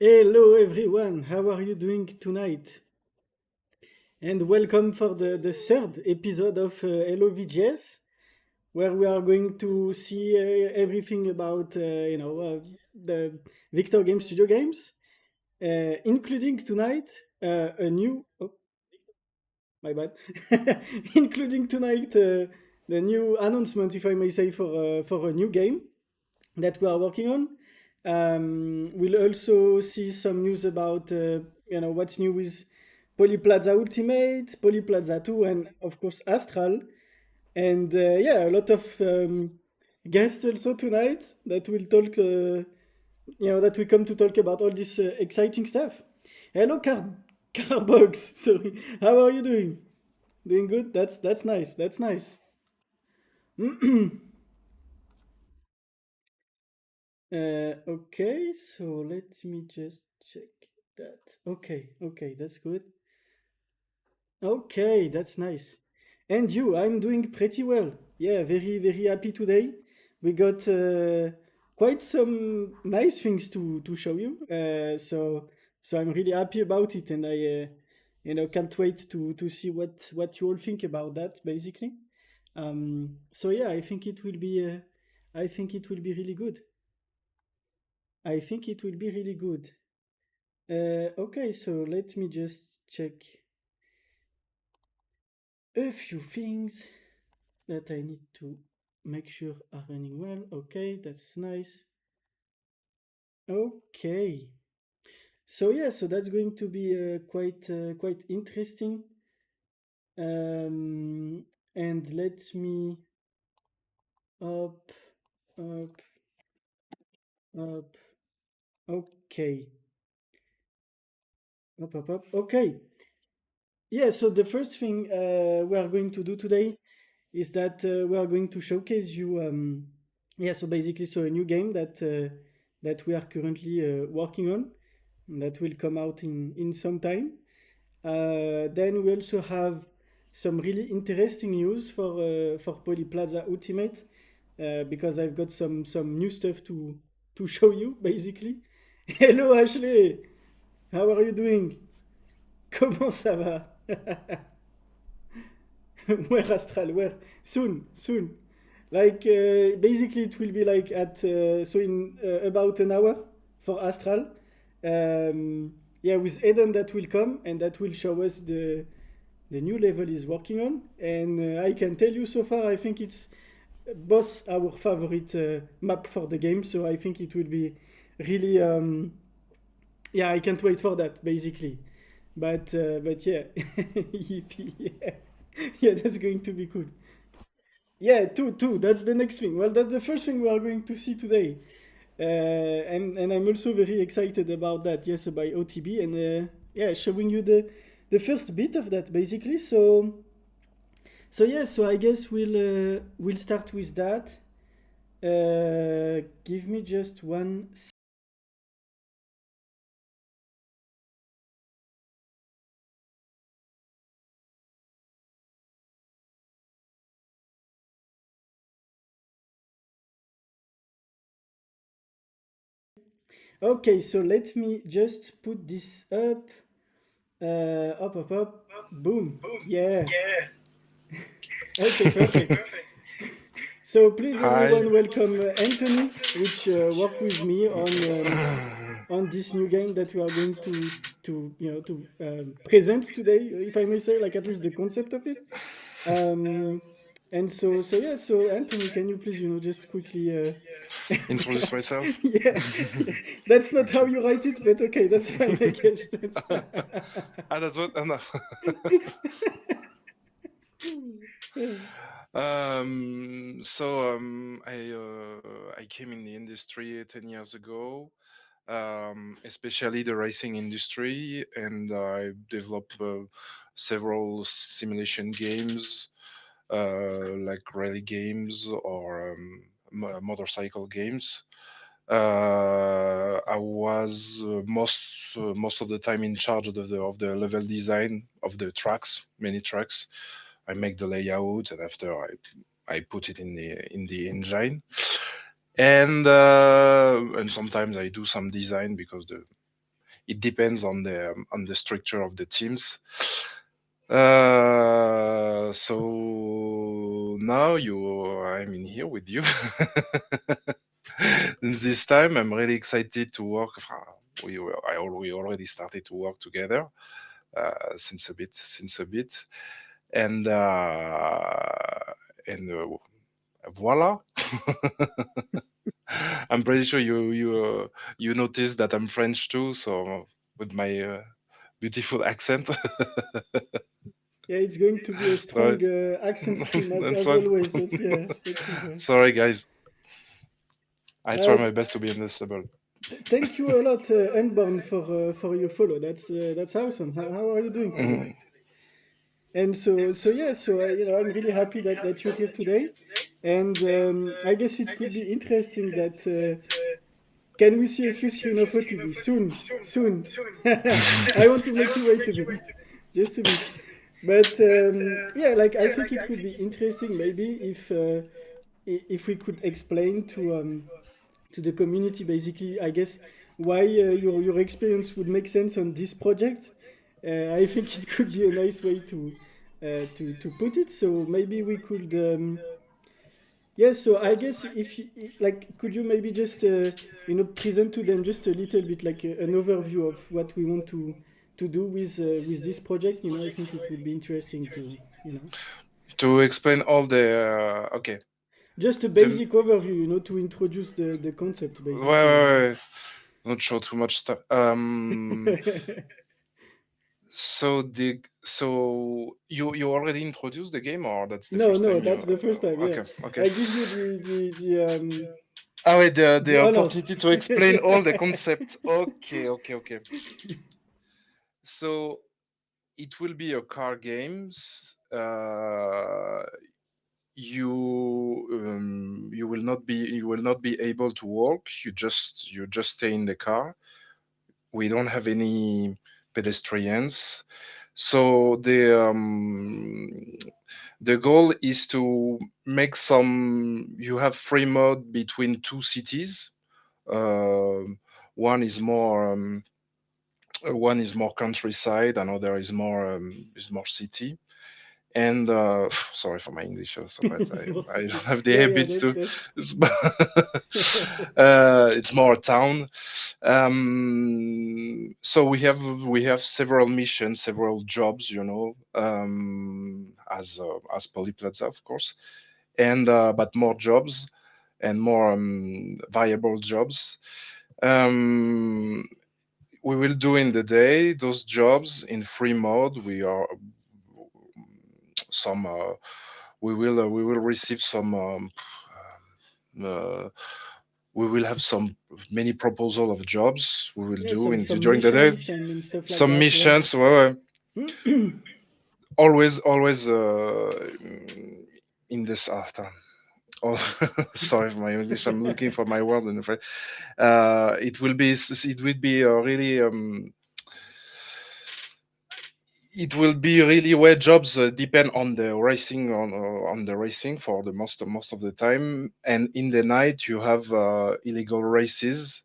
Hello everyone, how are you doing tonight? And welcome for the third episode of Hello VGS, where we are going to see everything about the Victor Game Studio games, including tonight a new my bad, including tonight the new announcement, if I may say, for a new game that we are working on. We'll also see some news about what's new with Polyplaza Ultimate, Polyplaza 2, and of course Astral. And yeah, a lot of guests also tonight that will talk. That we come to talk about all this exciting stuff. Hello, Carbox. Sorry, how are you doing? Doing good. That's nice. That's nice. Okay, so let me just check that. Okay, that's good. Okay, that's nice. And you, I'm doing pretty well. Yeah, very happy today. We got quite some nice things to show you. So I'm really happy about it, and I can't wait to see what you all think about that. Basically, so yeah, I think it will be really good. I think it will be really good. Okay, so let me just check a few things that I need to make sure are running well. Okay, that's nice. Okay, so yeah, so that's going to be quite interesting. And let me up, up, up. Okay, up. Okay, yeah. So the first thing we are going to do today is that we are going to showcase you yeah, so basically, so a new game that we are currently working on, that will come out in some time. Then we also have some really interesting news for Polyplaza Ultimate, because I've got some new stuff to show you basically. Hello Ashley, how are you doing? Comment ça va? Where Astral? Where? Soon. Like basically, it will be like at so in about an hour for Astral. Yeah, with Eden that will come and that will show us the new level he's working on. And I can tell you so far, I think it's both our favorite map for the game. So I think it will be really yeah, I can't wait for that basically. But yeah, yippee, yeah. Yeah, that's going to be cool. Yeah, two. That's the next thing. Well, that's the first thing we are going to see today, and I'm also very excited about that. Yes, by OTB, and yeah, showing you the first bit of that basically. So yeah, so I guess we'll start with that. Give me just one. Okay, so let me just put this up. Up. Boom. Yeah. Okay, perfect. So please, Hi. everyone, welcome Anthony, which work with me on this new game that we are going to present today, if I may say, like at least the concept of it. Um, and so yeah, so Anthony, can you please just quickly Introduce myself. yeah, that's not how you write it, but okay, that's fine, I guess. That's That's what. No. I came in the industry 10 years ago, especially the racing industry, and I developed several simulation games, like rally games or motorcycle games. I was most of the time in charge of the level design of the tracks, many tracks. I make the layout, and after I put it in the engine, and sometimes I do some design because it depends on the structure of the teams. So now I'm in here with you. This time I'm really excited to work. We already started to work together since a bit, and voila. I'm pretty sure you noticed that I'm French too, so with my beautiful accent. Yeah, it's going to be a Sorry. strong accent stream I'm as sorry. always. That's yeah, that's usual. Sorry, guys. I try Uh, my best to be understandable. Thank you a lot, Unborn, for your follow. That's awesome. How are you doing today? Mhm. And I'm really happy that you're here today. And I guess it could be interesting that can we see a few screen of OTB soon? Soon. I want to make you wait a bit, just a bit. But yeah, like I think it could be interesting maybe if we could explain to the community basically, I guess, why your experience would make sense on this project. I think it could be a nice way to put it. So maybe we could. Yes, so I guess if you, like, could you maybe just present to them just a little bit like an overview of what we want to do with this project? I think it would be interesting to To explain all the okay, just a the basic overview, to introduce the concept wait, basically. wait, wait. Not show too much stuff. So you already introduced the game, or that's the No, first no, time you? that's the first time. Yeah, Okay, okay. I give you Ah, wait, the the honors. opportunity to explain all the concepts. Okay, okay, okay. So it will be a car games. You will not be able to walk. You just stay in the car. We don't have any pedestrians. So the goal is to make some. You have free mode between two cities. Um, one is more one is more countryside, another is more city. And sorry for my English, so bad. Small I don't city. have the Yeah, yeah, habits that's to. that's. It's, it's more a town. So we have several missions, several jobs, as Polyplaza, of course, and but more jobs and more viable jobs. Um, we will do in the day those jobs in free mode. We are some we will receive some uh, we will have some many proposal of jobs we will Yeah, do some in some during the day, missions and stuff like some that. Yeah. missions. Well, always in this after. Oh, sorry for my English. I'm looking for my word in French. It will be really it will be really where jobs depend on the racing for the most of the time, and in the night you have illegal races.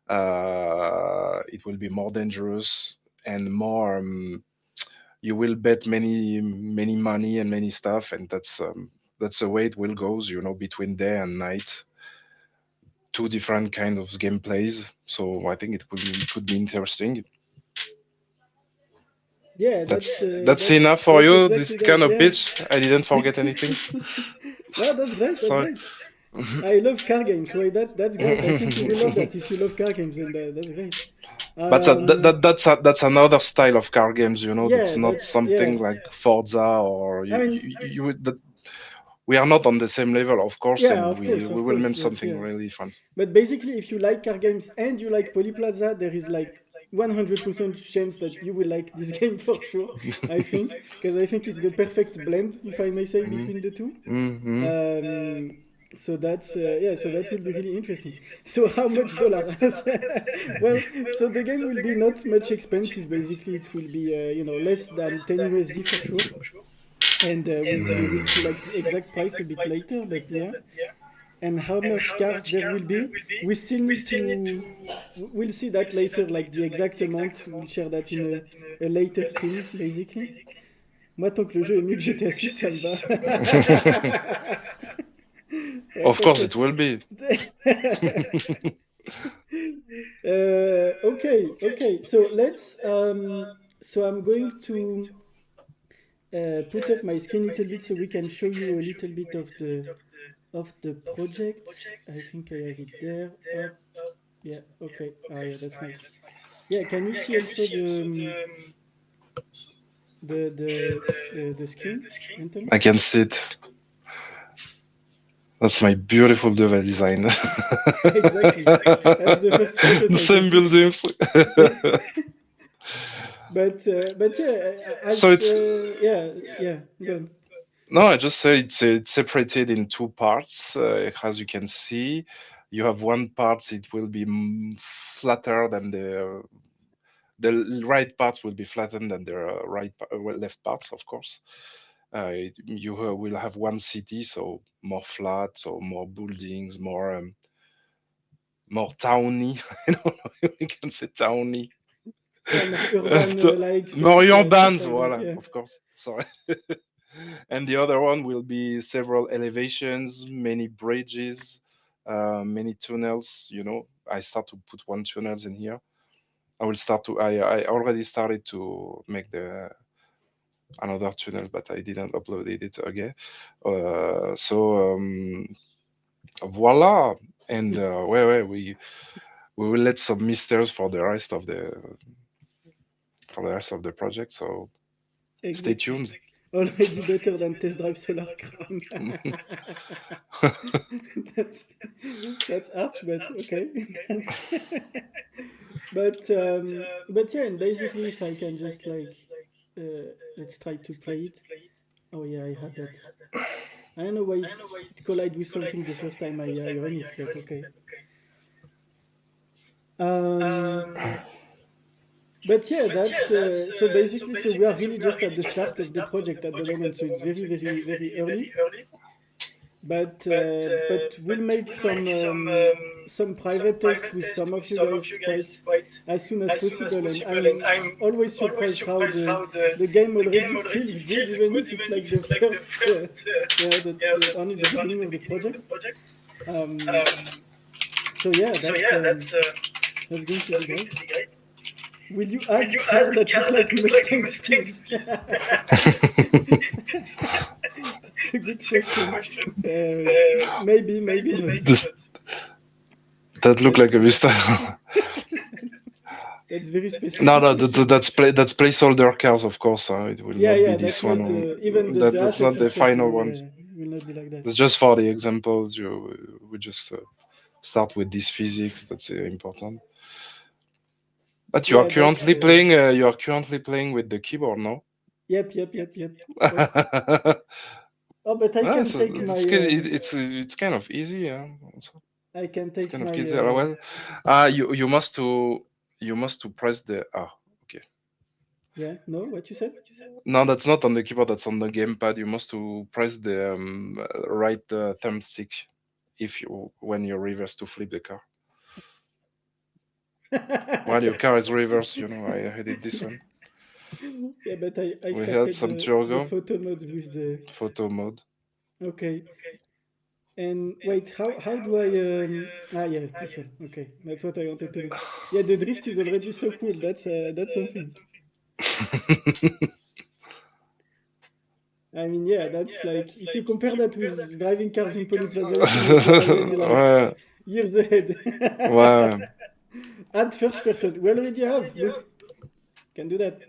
It will be more dangerous and more you will bet many money and many stuff, and that's the way it will goes, between day and night. Two different kind of gameplays, so I think it could be interesting. Yeah, That's that's that's enough for that's you, this exactly that. kind of Yeah. pitch. I didn't forget anything. No, that's great. That's Sorry. great. I love car games. Why that's great. I think you will love that if you love car games, and that's great. But Um, that's another style of car games, yeah, that's not that's yeah. something like Forza, or I mean, we are not on the same level, of course, yeah, and we of will course, make but something yeah. really fun. But basically, if you like car games and you like Polyplaza, there is like 100% chance that you will like this game for sure. I think because I think it's the perfect blend, if I may say, Mm-hmm. between the two. Mm-hmm. Um, so that's yeah. So that will be really interesting. So how much dollar? Well, so the game will be not much expensive. Basically, it will be less than 10 USD for sure. And we will see like the exact price a bit later. But yeah. and how much cars there will be. We still need to. We'll see that later, like the exact amount. We'll share that in a later stream, basically. Moi, tant que le jeu est mieux que GTA 6, ça me va. Ouais, Of course, it t'inquiète. will be. Okay, okay. So let's. So I'm going to put up my screen a little bit so we can show you a little bit of the project. I think I have it there. Up. Yeah. Okay. Ah, yeah. That's nice. Yeah. Can you see also the screen, Anton? I can see it. That's my beautiful Deva design. Exactly. That's the first The prototype, I same think. buildings. Yeah. But yeah, So as it's yeah, yeah. Go on. no, I just say it's separated in two parts. As you can see, you have one part. It will be flatter than the right parts will be flattened than the well, left parts, of course. You will have one city, so more flat, so more buildings, more towny. I don't know if we can say towny. Yeah, more urban like More stuff. Yeah, stuff urbans, like that. voila, Yeah. of course. Sorry. And the other one will be several elevations, many bridges, many tunnels. I start to put one tunnels in here. I will start to. I already started to make the another tunnel, but I didn't upload it again. So voila, and we will let some misters for the rest of the project. So stay Exactly. tuned. Already better than test drive Solar Crown. that's that's arch, but okay. That's but yeah, and basically, if I can just like let's try to play it. Oh yeah, I had that. I don't know why it collided with something the first time I run it, but okay. Um, but yeah, that's so basically, so we are really just at the start of the project at the moment, so it's very, very, very early. But we'll make some private tests with some of you guys quite as soon as possible, and I'm always surprised how the game already feels good, even if it's like the first, only the beginning of the project. Um, so yeah, that's going to be great. Will you add car that look like Mustang, please? That's a good question. Maybe, maybe not. this that look like That's a Vista. that's very No, specific no, question. that's placeholder cars, of course. It will Yeah, not be yeah, this that's one. not the even the That's assets not and the stuff final one. will not be like that. It's just for the examples. We just start with this physics. That's important. But you are Yeah, that's currently the playing. You are currently playing with the keyboard, no? yep, yep, yep, yep. Oh, oh, but I can So take my it's kind of easy. Yeah. Also. I can It's take kind of my easy. Well, you must to press the okay. yeah. No, what you said? No, that's not on the keyboard. That's on the gamepad. You must to press the right thumbstick if you when you reverse to flip the car. While your car is reversed, I did this one. Yeah, but I We had started some the Turgo photo mode with the photo mode. okay. And wait, how do I yes, this one. Okay, that's what I wanted to do. Yeah, the drift is already so cool. That's something. I mean, yeah, that's like if you compare that with driving cars in Polyplaza Ultimate, we're already like Ouais, years ahead. ouais, Add first person. We already have. Look, can do that.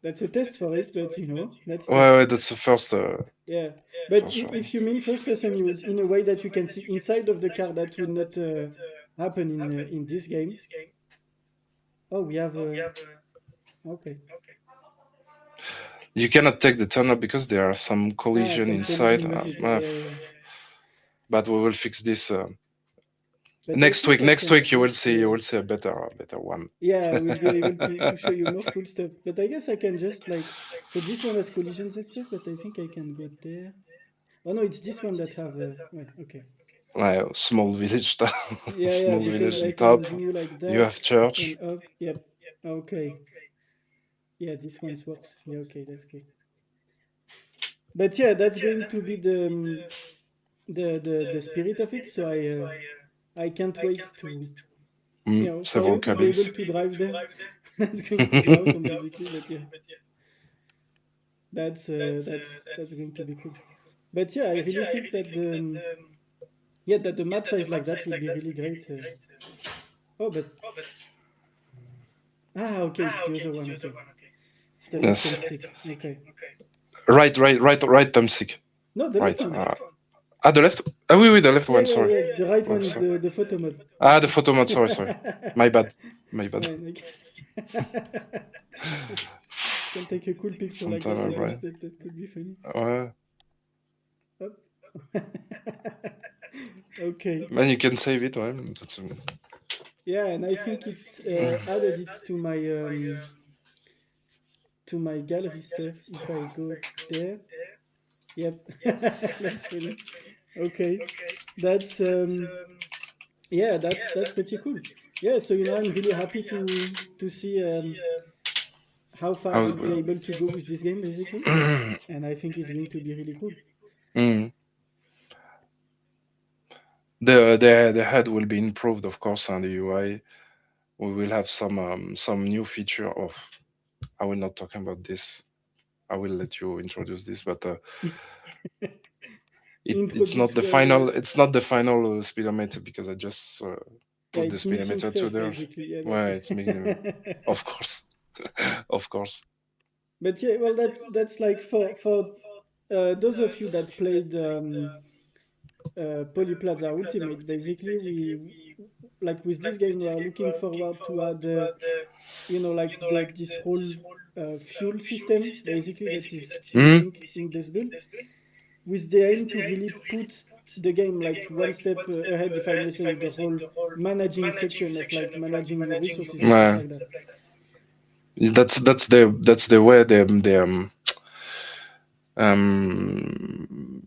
That's a test for it, but let's do. ouais, that's the first Yeah, but for sure. if you mean first person, you would in a way that you can see inside of the car. That would not happen in this game. Oh, we have okay. You cannot take the tunnel because there are some Ah, collision some inside. collision with it. Yeah, yeah, yeah. But we will fix this But I next think week. I Next can week just you will see a better one. yeah, we'll be able to show you more cool stuff. But I guess I can just like so this one has collisions and stuff. But I think I can go there. Oh no, it's this one that have. Wait, okay. Like a small village, Yeah, yeah, small because village I on can top. do like You that have church. and up. Yep. Okay. Yeah, this one's works. Yeah, okay, that's cool. But yeah, that's going to be the spirit of it. So I can't wait to for Several you to be able cabins. to drive there. That's going to be awesome, basically. But yeah, that's going to be cool. But yeah, I really think that the map size like that will be really great. Oh, but okay, it's the other one. Okay, it's the left Yes. thumbstick. Okay, Right thumbstick. no, the Right. left one. The left. Oui, oui, the left Yeah, one. yeah, Sorry. yeah. The right Oh, one is sorry. the photo mode. The photo mode. Sorry, sorry. My bad. My bad. Man, okay. If you can take a cool picture like Sometime that, I I guess right. that could be funny. Ouais. Hop. Okay. Man, you can save it, ouais. That's, Yeah, and I think it added it to my gallery stuff. If I go there, yep, that's funny. Okay, that's yeah, that's pretty cool. Yeah, so I'm really happy to see how far how, we'll be able to go with this game, basically, and I think it's going to be really cool. Mm. The head will be improved, of course, and the UI. We will have some new feature of. I will not talk about this. I will let you introduce this, but it's not Introduce the well, final. It's not the final speedometer because I just yeah, put the it's missing speedometer to stuff there. basically. Yeah, Why it's making, but of course, of course. but yeah, well, that's like for those of you that played Polyplaza Ultimate. Basically, we like with this game we are looking forward to add like this whole fuel system basically that is Mm. missing in this build, with the aim to really put the game like one step ahead, if I may say, with the whole managing section of like managing your resources and stuff Yeah. like that. That's the way um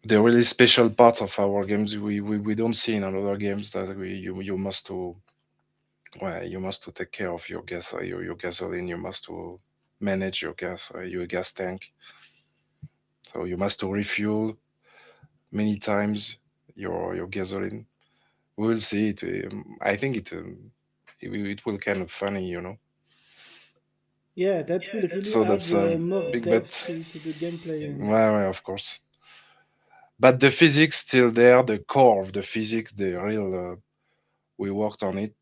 the really special parts of our games we don't see in other games that you must to, well, you must to take care of your your gasoline. You must to manage your gas tank. So you must to refuel many times your gasoline. We will see it. I think it will kind of funny. Yeah, that will really So add that's a more big depth bet. to the gameplay. And Well, of course. But the physics still there. The core of the physics, the real. We worked on it.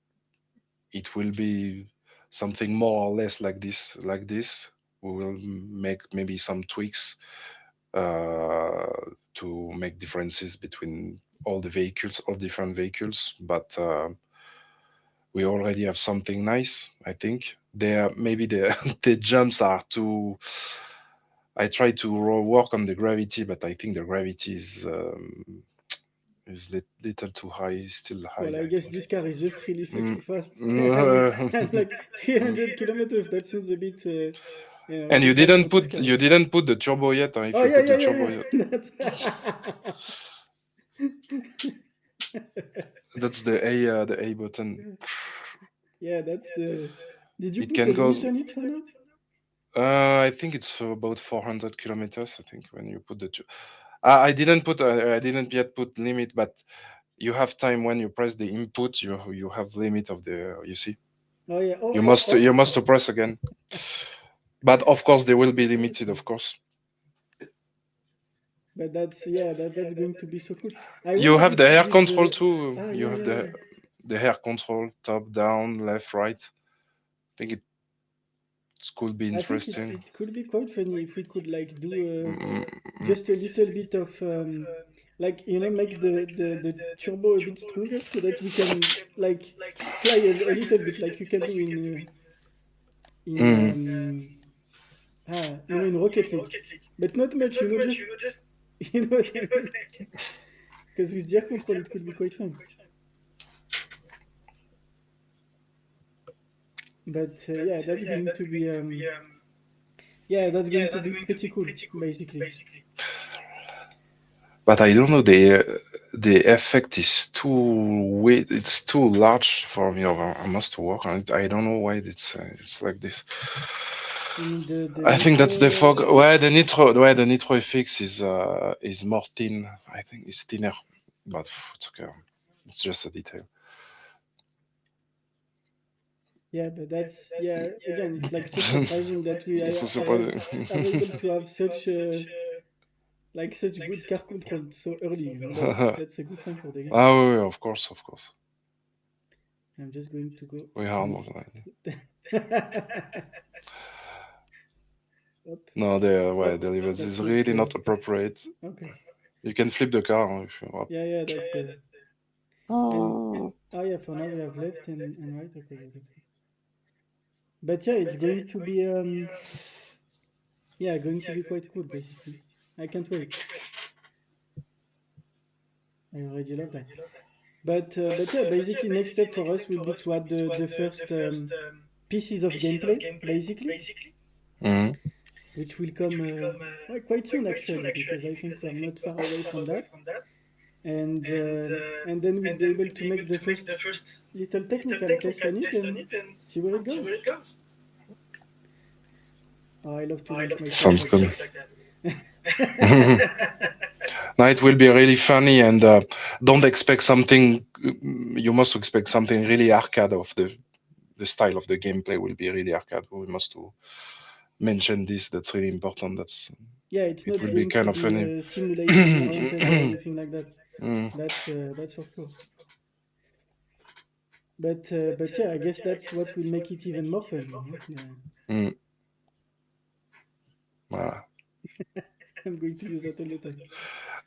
It will be something more or less like this. Like this, we will make maybe some tweaks uh, to make differences between all the vehicles, all different vehicles. But we already have something nice. I think there maybe the the jumps are too. I try to work on the gravity, but I think the gravity is little too high, still high. well, I I guess think. this car is just really Mm. fucking fast. I'm Mm. like 300 kilometers. That seems a bit, a And you bit high for didn't this put car. you didn't put the turbo yet. If Oh you yeah, put yeah, the yeah, turbo yet, yeah. That's that's the A button. yeah, that's the. Did you It put a can go. limit on it for now? I think it's for about 400 kilometers. I think when you put the. I didn't put. I didn't yet put limit, but you have time when you press the input. You have limit of the. You see. Oh yeah. Oh You oh must oh. you must press again. But of course they will be That's limited. awesome. Of course. But that's yeah. That's going to be so cool. I You wonder have the if air with control the too. You yeah have yeah yeah. the air control top down left right. I think it could be I think it, interesting. it could be quite funny if we could like do Mm, mm, just a little bit of like make the turbo a bit stronger so that we can like fly a little bit like you can do in mm. in Rocket League, but not much, just you know what I mean? Because with the air control it could be quite fun. But yeah, that's going to be pretty cool, basically. but I don't know, the effect is too weight. It's too large for me. I must work on it. I don't know why it's like this. You mean the I think that's nitro the fog. FX? Where the nitro FX is more thin. I think it's thinner, but it's okay. It's just a detail. Yeah, but that's yeah. Again, it's like so surprising that we It's so are surprising. are able to have such like such good car control so early. You know, that's a good sign for the game. Ah oui, oui, of course, of course. I'm just going to go We are and not like Hop, no, the way hop. the levels That's is not really not appropriate. okay. You can flip the car if you want. Yeah, yeah, that's the and oh yeah. For now we have left and right. Okay, yeah, that's good. But yeah, it's going to be yeah, going to be quite cool basically. I can't wait. I already love that. But yeah, basically next step for us will be to add the first pieces of gameplay basically, Mhm. which will come well, quite soon actually because I think we are not far away from that. And then we'll be able to make the first little technical test on it and see where it goes. Oh, I love to launch myself Sounds like good. that. Now it will be really funny, and don't expect something. You must expect something really arcade of the style of the gameplay will be really arcade. We must to mention this. That's really important. Yeah, it's It not will be going to kind of be funny. a simulation marathon or anything like that. Mm, That's for sure. But yeah, I guess that's what will make it even more fun. You know? Yeah. mm, voilà. I'm going to use that all the time.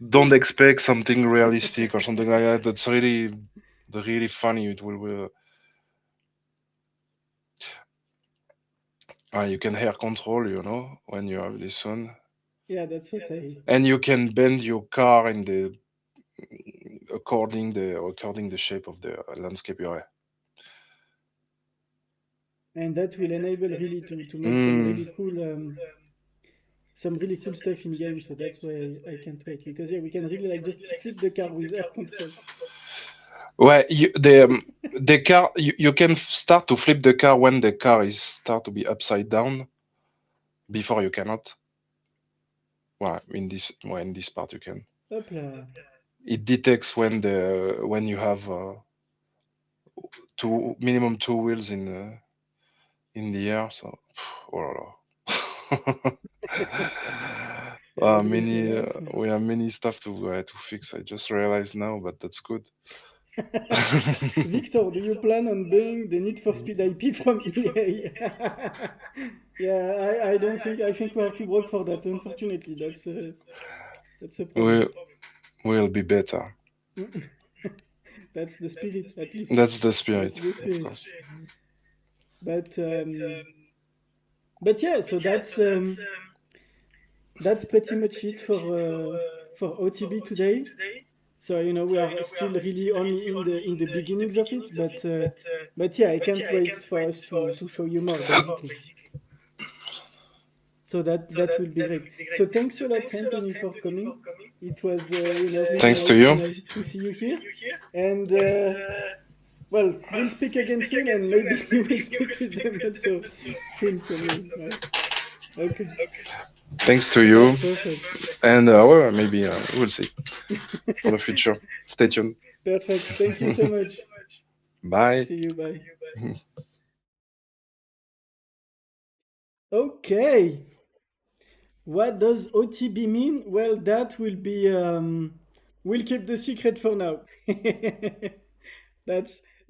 Don't expect something realistic or something like that. That's really funny. It will. You can hair control, when you have this one, Yeah, that's what I. and you can bend your car in the according the shape of the landscape you're. And that will enable really to make Mm. some really cool stuff in game. So that's why I can't wait because yeah, we can really like just flip the car with air control. Well, the car you can start to flip the car when the car is start to be upside down. Before you cannot. Well, in this part you can. Hop là. It detects when you have two minimum two wheels in the air. So, oh la la. Yeah, that's going to be Many awesome. we have many stuff to fix. I just realized now, but that's good. Victor, do you plan on buying the Need for Speed IP from EA? Yeah, I don't think I think we are too broke for that. Unfortunately, that's a problem. we will be better. That's the spirit, at least. That's the That's spirit, the of spirit. course. But but yeah, so that's pretty much it for OTB today. So you know we are still really only in the beginnings of it, but yeah, I can't wait for us to show you more basically. So that will be great. So thanks a lot, Anthony, for coming. It was you know really Thanks to nice you. to see you here, and well, we'll speak again soon, and maybe you will speak with them also soon someday, right? Okay, Thanks to you. that's perfect. And well, maybe we'll see for the future. Stay tuned. Perfect. Thank you so much. Bye. See you. Bye. Okay. What does OTB mean? Well, that will be. We'll keep the secret for now.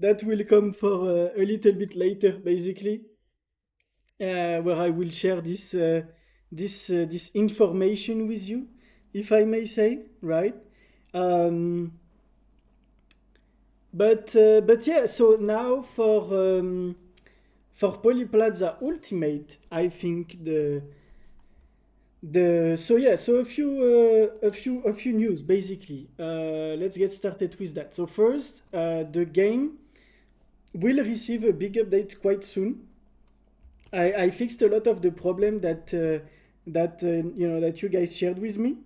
That will come for a little bit later, basically, where I will share this information with you, if I may say, right? Um, but yeah. So now for Polyplaza Ultimate, I think the so yeah, so a few news basically. Let's get started with that. So first, the game will receive a big update quite soon. I fixed a lot of the problem that you know that you guys shared with me.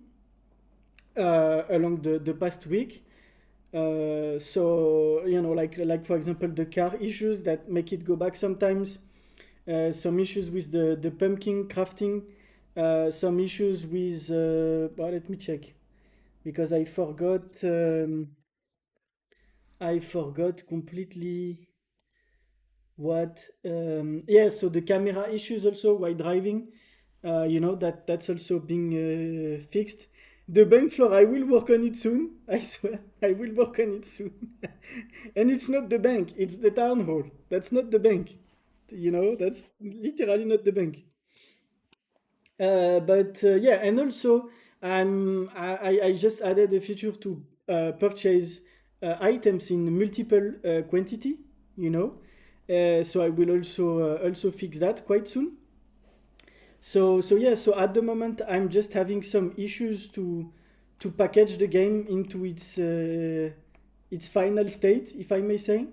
along the past week. So like for example, the car issues that make it go back sometimes. Some issues with the pumpkin crafting. Some issues with. Well, let me check because I forgot. I forgot completely what. Yeah, so the camera issues also while driving. That's also being fixed. The bank floor, I will work on it soon. I swear, I will work on it soon. And it's not the bank; it's the town hall. That's not the bank. That's literally not the bank. But yeah, and also I just added a feature to purchase items in multiple quantity. You know, so I will also fix that quite soon. So yeah, so at the moment I'm just having some issues to package the game into its final state, if I may say.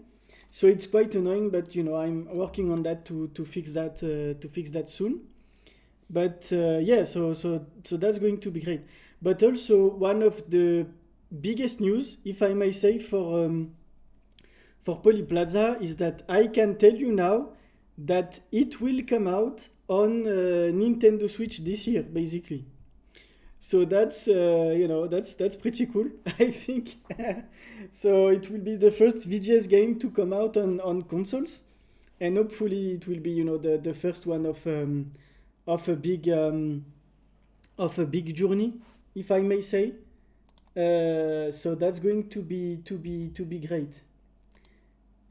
So it's quite annoying, but I'm working on that to fix that soon. But yeah, so that's going to be great. But also one of the biggest news, if I may say, for Polyplaza is that I can tell you now that it will come out on Nintendo Switch this year, basically. So that's pretty cool, I think. So it will be the first VGS game to come out on consoles, and hopefully it will be the first one of a big journey, if I may say. So that's going to be great.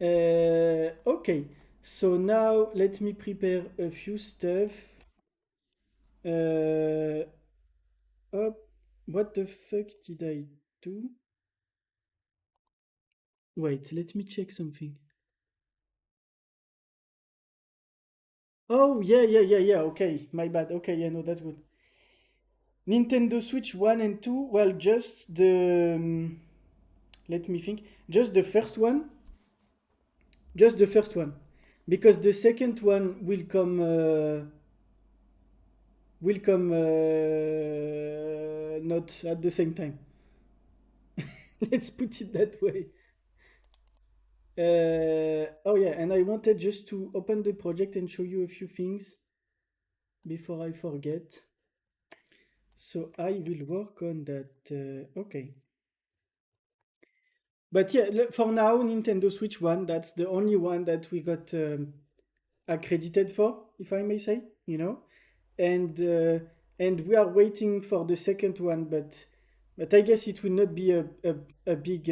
Okay, so now let me prepare a few stuff. Uh, Up. What the fuck did I do? Wait, let me check something. Oh, yeah, yeah, yeah, yeah. Okay, my bad. Okay, yeah, no, that's good. Nintendo Switch 1 and 2. Well, just the. Let me think. Just the first one. Just the first one. Because the second one will come not at the same time. Let's put it that way. Oh yeah, and I wanted just to open the project and show you a few things before I forget. So I will work on that. Okay. But yeah, for now, Nintendo Switch 1, that's the only one that we got accredited for, if I may say, And and we are waiting for the second one, but I guess it will not be a big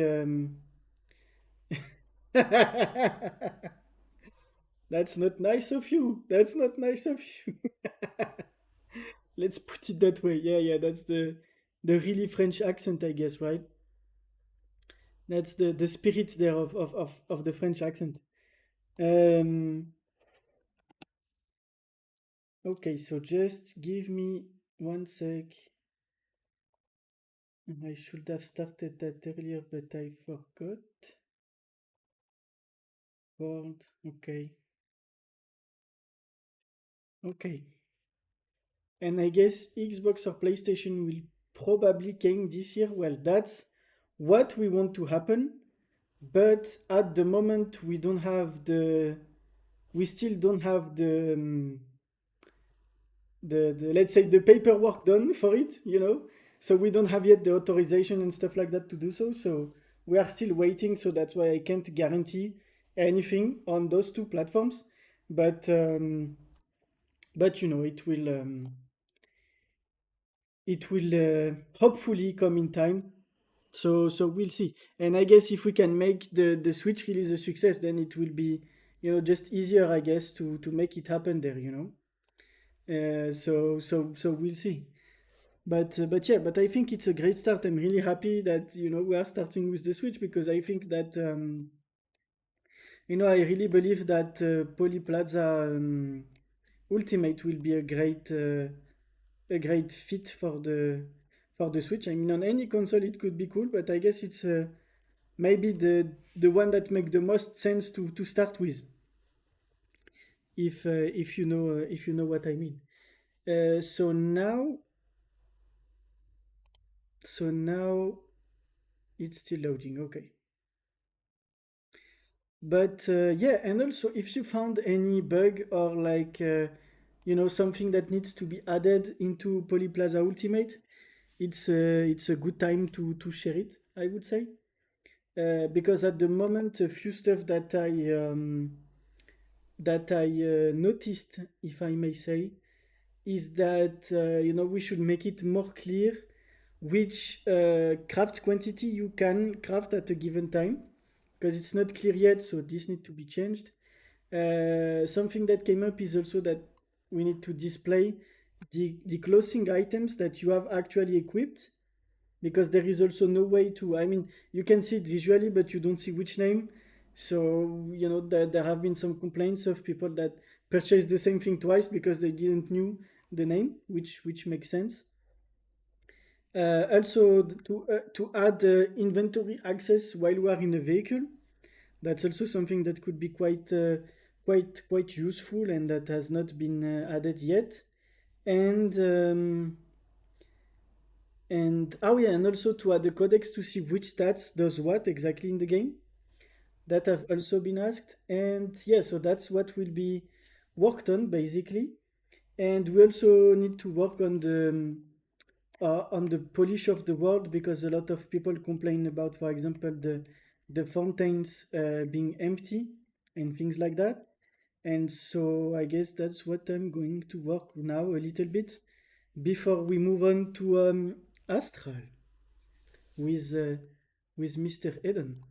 That's not nice of you. That's not nice of you. Let's put it that way. Yeah, yeah, that's the really French accent, I guess, right? That's the spirit there of the French accent. Um, okay, so just give me 1 sec. I should have started that earlier, but I forgot. World. Okay. Okay. And I guess Xbox or PlayStation will probably came this year. Well, that's what we want to happen. But at the moment, we still don't have the let's say the paperwork done for it. So we don't have yet the authorization and stuff like that to do so we are still waiting, so that's why I can't guarantee anything on those two platforms. But it will hopefully come in time. So we'll see. And I guess if we can make the Switch release a success, then it will be just easier, I guess, to make it happen there. So we'll see. But yeah, but I think it's a great start. I'm really happy that we are starting with the Switch, because I think that I really believe that Polyplaza Ultimate will be a great fit for the Switch. I mean, on any console it could be cool, but I guess it's maybe the one that make the most sense to start with, if you know what I mean. So now So now it's still loading. Okay. But yeah, and also if you found any bug or like something that needs to be added into Polyplaza Ultimate, it's a good time to share it, I would say. Because at the moment, a few stuff that I noticed, if I may say, is that we should make it more clear which craft quantity you can craft at a given time, because it's not clear yet. So this need to be changed. Something that came up is also that we need to display the clothing items that you have actually equipped, because there is also no way to, I mean, you can see it visually but you don't see which name. So there have been some complaints of people that purchased the same thing twice because they didn't knew the name, which makes sense. Also to add inventory access while we are in a vehicle, that's also something that could be quite useful, and that has not been added yet. And oh yeah, and also to add the codex to see which stats does what exactly in the game. That have also been asked. And yeah, so that's what will be worked on basically. And we also need to work on the polish of the world, because a lot of people complain about, for example, the fountains being empty and things like that. And so I guess that's what I'm going to work now a little bit before we move on to Astral with uh, with Mr. Eden.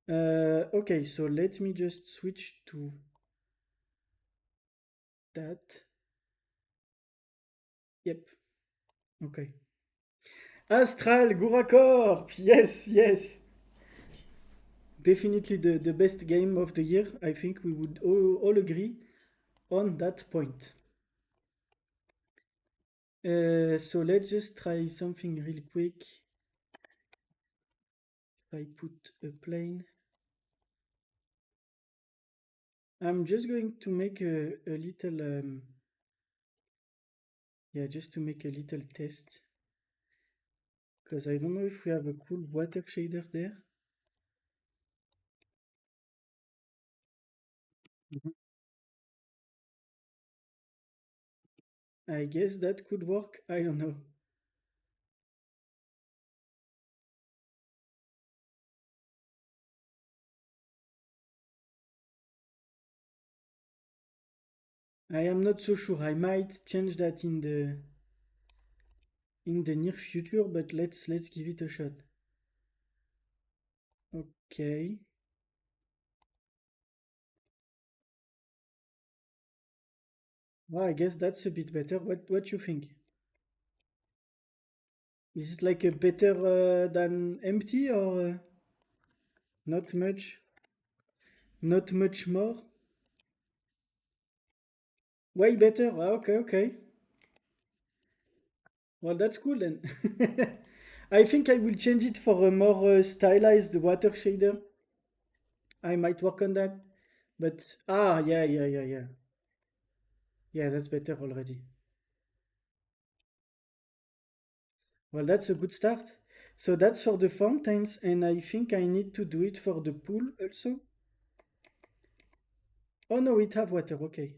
Okay, so let me just switch to that. Yep. Okay. Astral Guracorp. Yes, yes. Definitely the best game of the year. I think we would all agree on that point. So let's just try something real quick. If I put a plane, I'm just going to make a little, yeah, just to make a little test. Because I don't know if we have a cool water shader there. Mhm. I guess that could work. I don't know. I am not so sure. I might change that in the near future, but let's give it a shot. Okay. Well, I guess that's a bit better. What you think? Is it like a better than empty, or not much? Not much more? Way better. Ah, okay, okay. Well, that's cool then. I think I will change it for a more stylized water shader. I might work on that. But yeah, yeah, yeah, yeah. Yeah, that's better already. Well, that's a good start. So that's for the fountains, and I think I need to do it for the pool also. Oh no, it have water. Okay.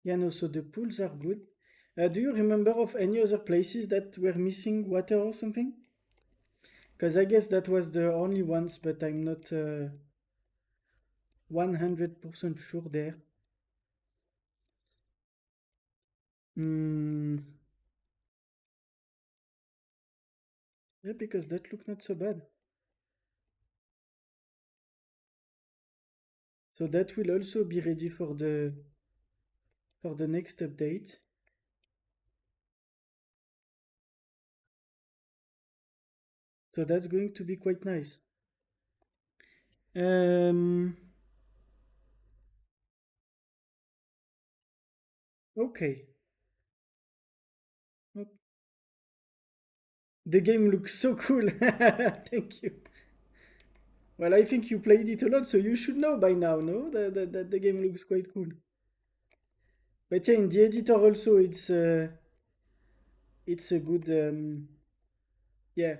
Yeah, no, so the pools are good. Do you remember of any other places that were missing water or something? Because I guess that was the only ones, but I'm not 100% sure there. Mm, yeah, because that looked not so bad. So that will also be ready for the next update. So that's going to be quite nice. Um, okay. The game looks so cool. Thank you. Well, I think you played it a lot, so you should know by now, no? That the game looks quite cool. But yeah, in the editor also, it's a good yeah,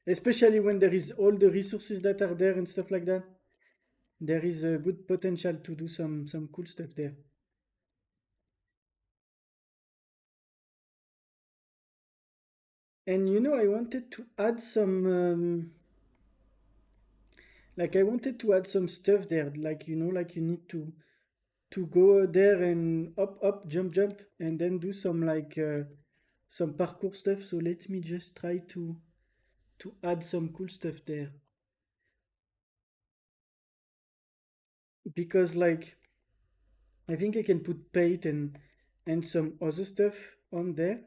especially when there is all the resources that are there and stuff like that. There is a good potential to do some cool stuff there. And I wanted to add some like I wanted to add some stuff there, like like you need to go there and up, jump, jump, and then do some like some parkour stuff. So let me just try to add some cool stuff there, because like I think I can put paint and some other stuff on there,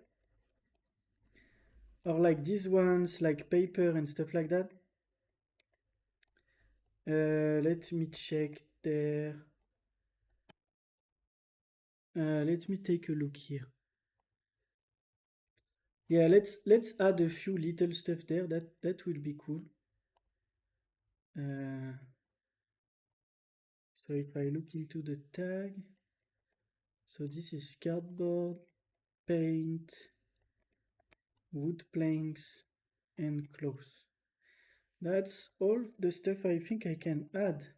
or like these ones, like paper and stuff like that. Let me check there. Let me take a look here. Yeah, let's add a few little stuff there. That will be cool. Uh, so if I look into the tag, so this is cardboard, paint, wood planks, and clothes. That's all the stuff I think I can add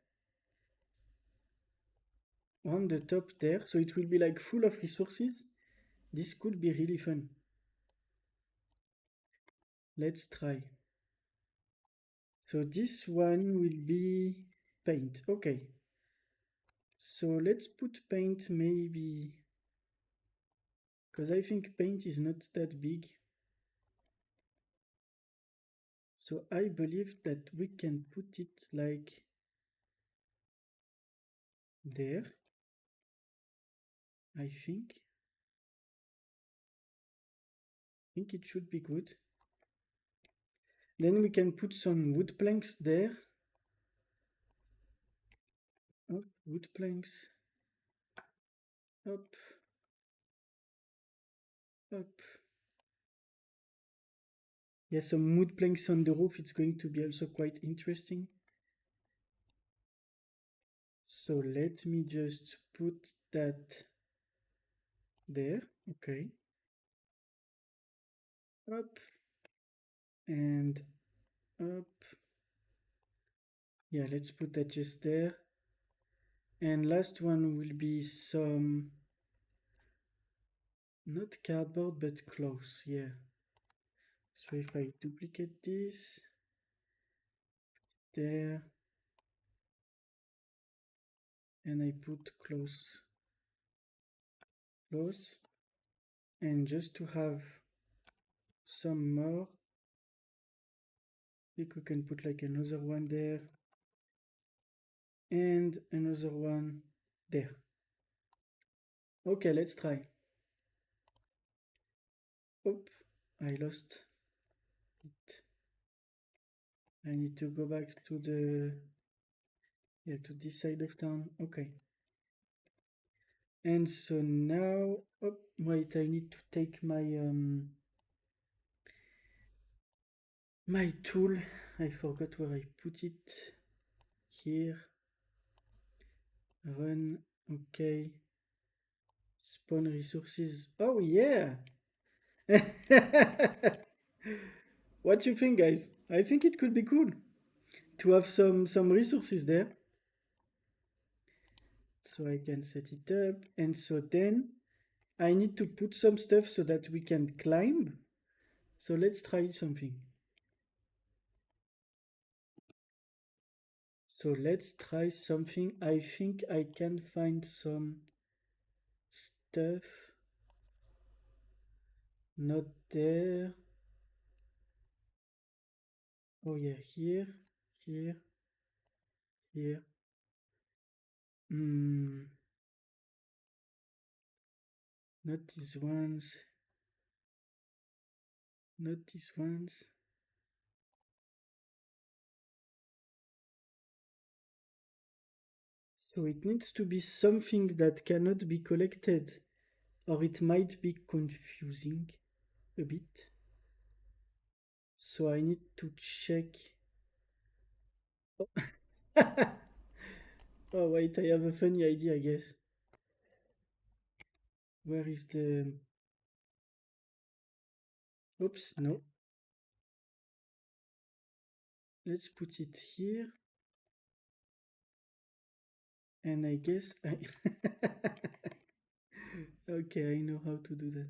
on the top there. So it will be like full of resources. This could be really fun. Let's try. So this one will be paint. Okay. So let's put paint maybe, because I think paint is not that big. So I believe that we can put it like there, I think it should be good. Then we can put some wood planks there. Up, wood planks. Up, up. Yeah, some wood planks on the roof. It's going to be also quite interesting. So let me just put that there. Okay. Up and up. Yeah, let's put that just there. And last one will be some, not cardboard, but clothes. Yeah. So if I duplicate this there and I put close, and just to have some more, I think we can put like another one there and another one there. Okay, let's try. Oh, I lost it. I need to go back to to this side of town. Okay. And so now, oh, wait, I need to take my tool. I forgot where I put it. Here. Run. Okay. Spawn resources. Oh yeah. What you think, guys? I think it could be cool to have some resources there. So I can set it up, and so then I need to put some stuff so that we can climb. So let's try something. So let's try something. I think I can find some stuff. Not there. Oh yeah, here, here, here. Not these ones. Not these ones. So it needs to be something that cannot be collected, or it might be confusing a bit. So I need to check. Oh wait, I have a funny idea, I guess. Where is the... Oops, no. Let's put it here. And I guess I... Okay, I know how to do that.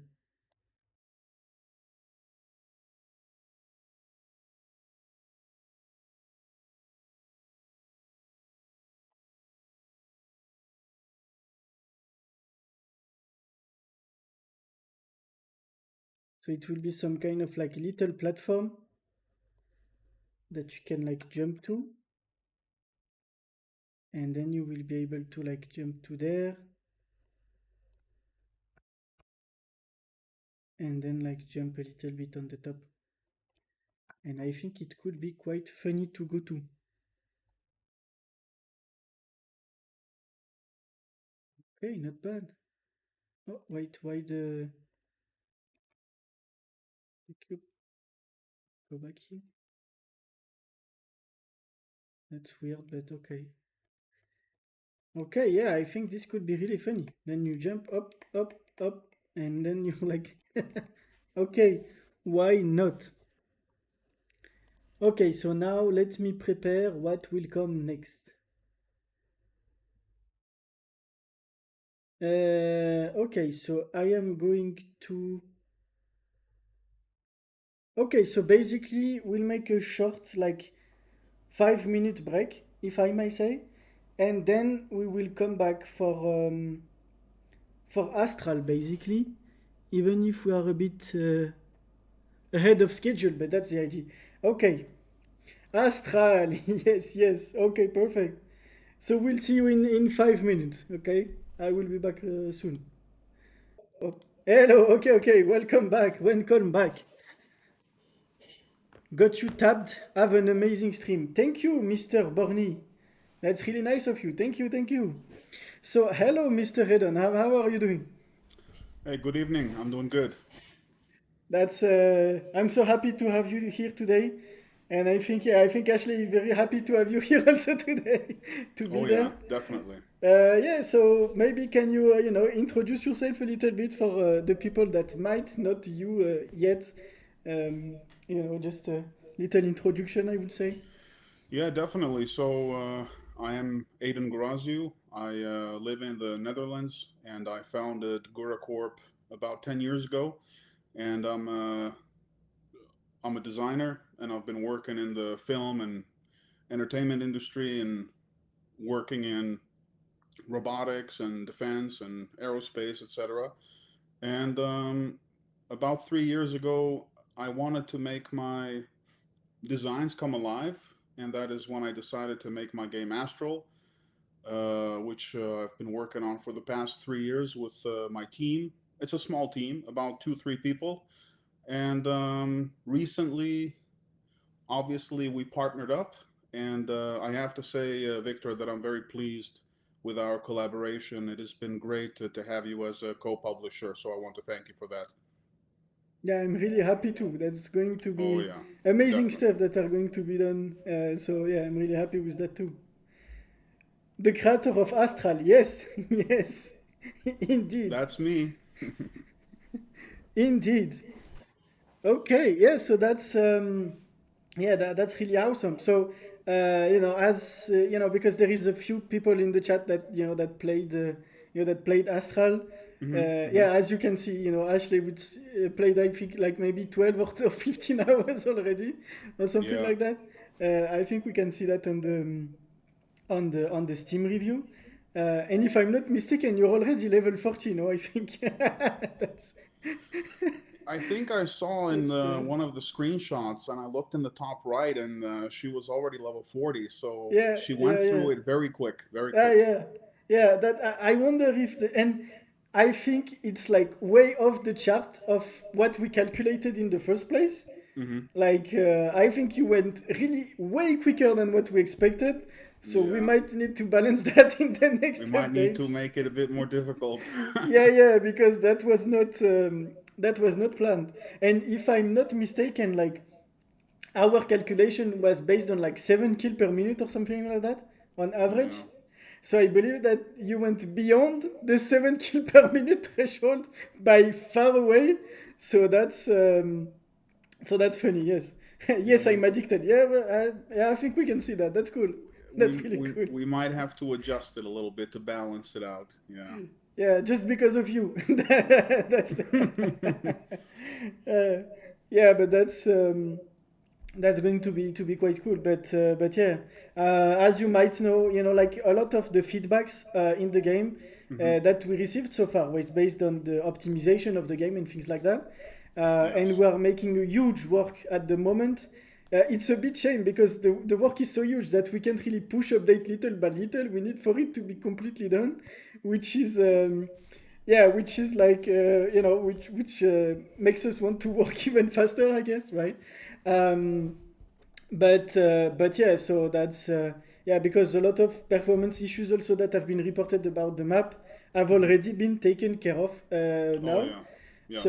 So it will be some kind of like little platform that you can like jump to. And then you will be able to like jump to there. And then like jump a little bit on the top. And I think it could be quite funny to go to. Okay, not bad. Oh, wait, why the cube? Go back here. That's weird, but okay. Okay, yeah, I think this could be really funny. Then you jump up, up, up, and then you're like, okay, why not? Okay, so now let me prepare what will come next. Okay, so I am going to... Okay, so basically we'll make a short, like 5 minute break, if I may say, and then we will come back for Astral, basically, even if we are a bit ahead of schedule, but that's the idea. Okay, Astral, yes, yes, okay, perfect. So we'll see you in 5 minutes, okay? I will be back soon. Oh, hello, okay, okay, welcome back. Got you tabbed, have an amazing stream. Thank you, Mr. Borny. That's really nice of you. Thank you, thank you. So, hello, Mr. Redon. How are you doing? Hey, good evening. I'm doing good. That's I'm so happy to have you here today, and I think I think Ashley is very happy to have you here also today to be Oh yeah, there. definitely. Yeah, so maybe can you introduce yourself a little bit for the people that might not you yet, just a little introduction, I would say. Yeah, definitely. So I am Aiden Garaziu. I live in the Netherlands, and I founded Gura Corp about 10 years ago. And I'm a designer, and I've been working in the film and entertainment industry, and working in robotics and defense and aerospace, etc. And about 3 years ago, I wanted to make my designs come alive, and that is when I decided to make my game Astral, which I've been working on for the past 3 years with my team. It's a small team, about 2, 3 people, and recently, obviously, we partnered up, and I have to say, Victor, that I'm very pleased with our collaboration. It has been great to have you as a co-publisher, so I want to thank you for that. Yeah, I'm really happy too. That's going to Oh be yeah, amazing definitely. stuff that are going to be done. So yeah, I'm really happy with that too. The creator of Astral, yes, yes, indeed, That's me. indeed. Okay, yeah, so that's yeah, that's really awesome. So as because there is a few people in the chat that that played that played Astral. Hmm, hmm. Yeah, as you can see, Ashley would played I think like maybe 12 or 15 hours already, or something Yeah, like that. I think we can see that on the Steam review. And if I'm not mistaken, you're already level 40. No, I think that's I think I saw in that's the one of the screenshots, and I looked in the top right, and she was already level 40. So yeah, she yeah, went yeah. through it very quick, very Ah, quick. yeah, yeah. That I wonder if and I think it's like way off the chart of what we calculated in the first place. Hmm. Like I think you went really way quicker than what we expected. So we Yeah, might need to balance that in the we next might need to updates. make it a bit more difficult. Yeah, yeah, because that was not planned. And if I'm not mistaken, like our calculation was based on like 7 kill per minute or something like that on Yeah. average. So I believe that you went beyond the 7 kill per minute threshold by far away. So So that's funny. Yes, yes, Yeah, I'm addicted. Yeah, well, yeah, I think we can see that. That's cool. That's really cool. we might have to adjust it a little bit to balance it out. Yeah. Yeah, just because of you. That's uh, yeah, but that's going to be quite cool. But yeah, as you might know, like a lot of the feedbacks in the game Hmm. that we received so far was based on the optimization of the game and things like that. And Yes. we are making a huge work at the moment. It's a bit shame because the work is so huge that we can't really push update little by little. We need for it to be completely done, which is yeah, which is like which makes us want to work even faster, I guess, right? Um, but yeah, so that's yeah, because a lot of performance issues also that have been reported about the map have Hmm. already been taken care of Oh now. yeah. Yeah. Yeah.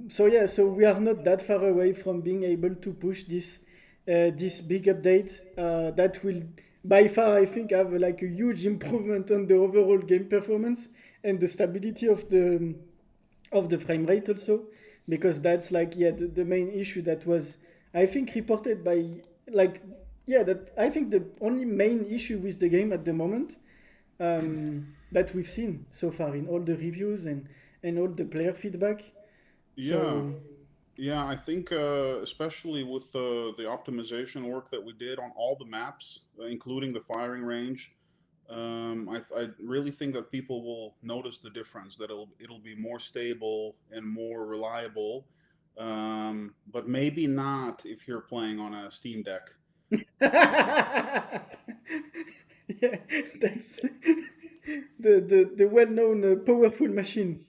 So yeah, so we are not that far away from being able to push this big update that will by far, I think, have like a huge improvement on the overall game performance and the stability of the frame rate also, because that's like, yeah, the main issue that was, I think, reported by, like, yeah, that I think the only main issue with the game at the moment that we've seen so far in all the reviews and all the player feedback. Yeah. So Yeah, I think especially with the optimization work that we did on all the maps, including the firing range, I really think that people will notice the difference. That it'll be more stable and more reliable, but maybe not if you're playing on a Steam Deck. Um, yeah, that's the well-known powerful machine,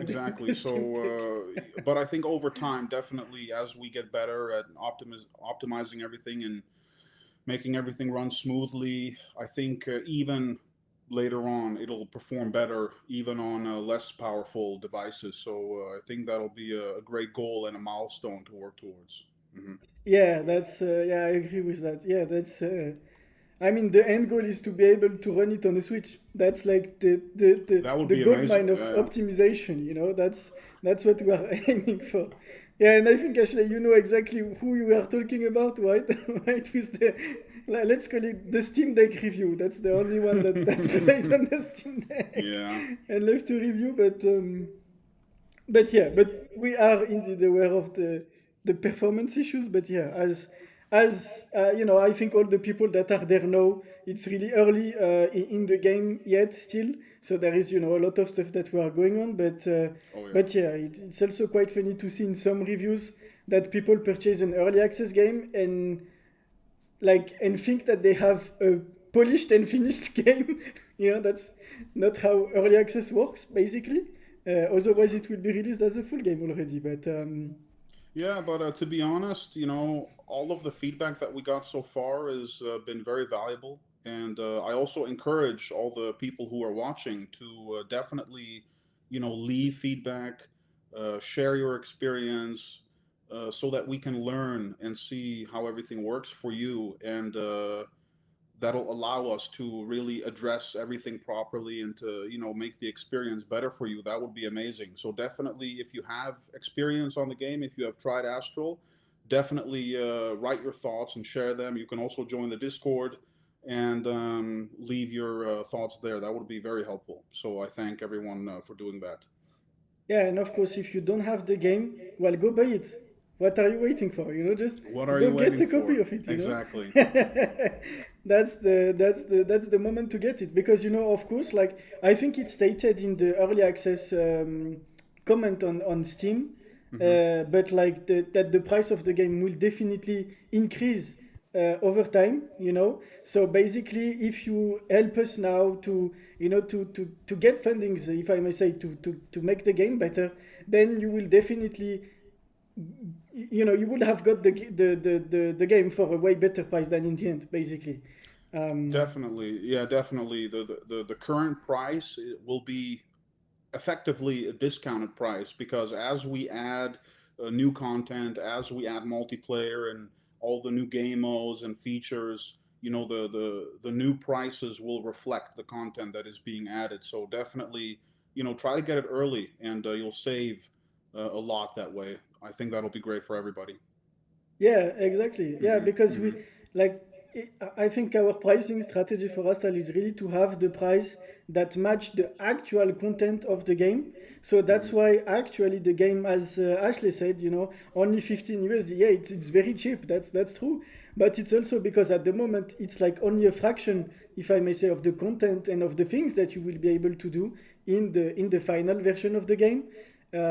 exactly. the So, Steam Deck. but I think over time, definitely, as we get better at optimizing everything and making everything run smoothly. I think even later on it'll perform better even on less powerful devices. So I think that'll be a great goal and a milestone to work towards. Hmm. Yeah, that's yeah, I agree with that. Yeah, that's I mean, the end goal is to be able to run it on a Switch. That's like That would the be gold amazing. mine of Yeah, yeah. optimization, that's what we are aiming for. Yeah, and I think, Ashley, you know exactly who you are talking about, right? Right, with the, let's call it the Steam Deck review. That's the only one that played on the Steam Deck Yeah. and left to review, but yeah, but we are indeed aware of the performance issues. But yeah, as I think all the people that are there know it's really early in the game yet still. So there is a lot of stuff that we are going on. Oh yeah. But yeah, it's also quite funny to see in some reviews that people purchase an early access game and think that they have a polished and finished game. That's not how early access works, basically. Otherwise, it will be released as a full game already. Yeah, but to be honest, all of the feedback that we got so far has been very valuable. And I also encourage all the people who are watching to definitely, leave feedback, share your experience, so that we can learn and see how everything works for you. And that'll allow us to really address everything properly and to make the experience better for you. That would be amazing. So definitely, if you have experience on the game, if you have tried Astral, definitely write your thoughts and share them. You can also join the Discord and leave your thoughts there. That would be very helpful. So I thank everyone for doing that. Yeah, and of course, if you don't have the game, well, go buy it. What are you waiting for? Just What are go you get waiting a copy for? of it. Exactly. That's the moment to get it, because of course, like, I think it's stated in the early access comment on Steam, Hmm. but like that the price of the game will definitely increase over time. So basically, if you help us now to get fundings, if I may say, to make the game better, then you will definitely, you would have got the game for a way better price than in the end, basically. um, Definitely, yeah, definitely. The current price will be effectively a discounted price, because as we add new content, as we add multiplayer and all the new game modes and features, the new prices will reflect the content that is being added. So definitely, try to get it early, and you'll save a lot that way. I think that'll be great for everybody. Yeah, exactly. Yeah, Hmm. because we Hmm. like I think our pricing strategy for Astral is really to have the price that match the actual content of the game. So that's Hmm. why actually the game, as Ashley said, only 15 USD. Yeah, it's very cheap. That's true. But it's also because at the moment it's like only a fraction, if I may say, of the content and of the things that you will be able to do in the final version of the game.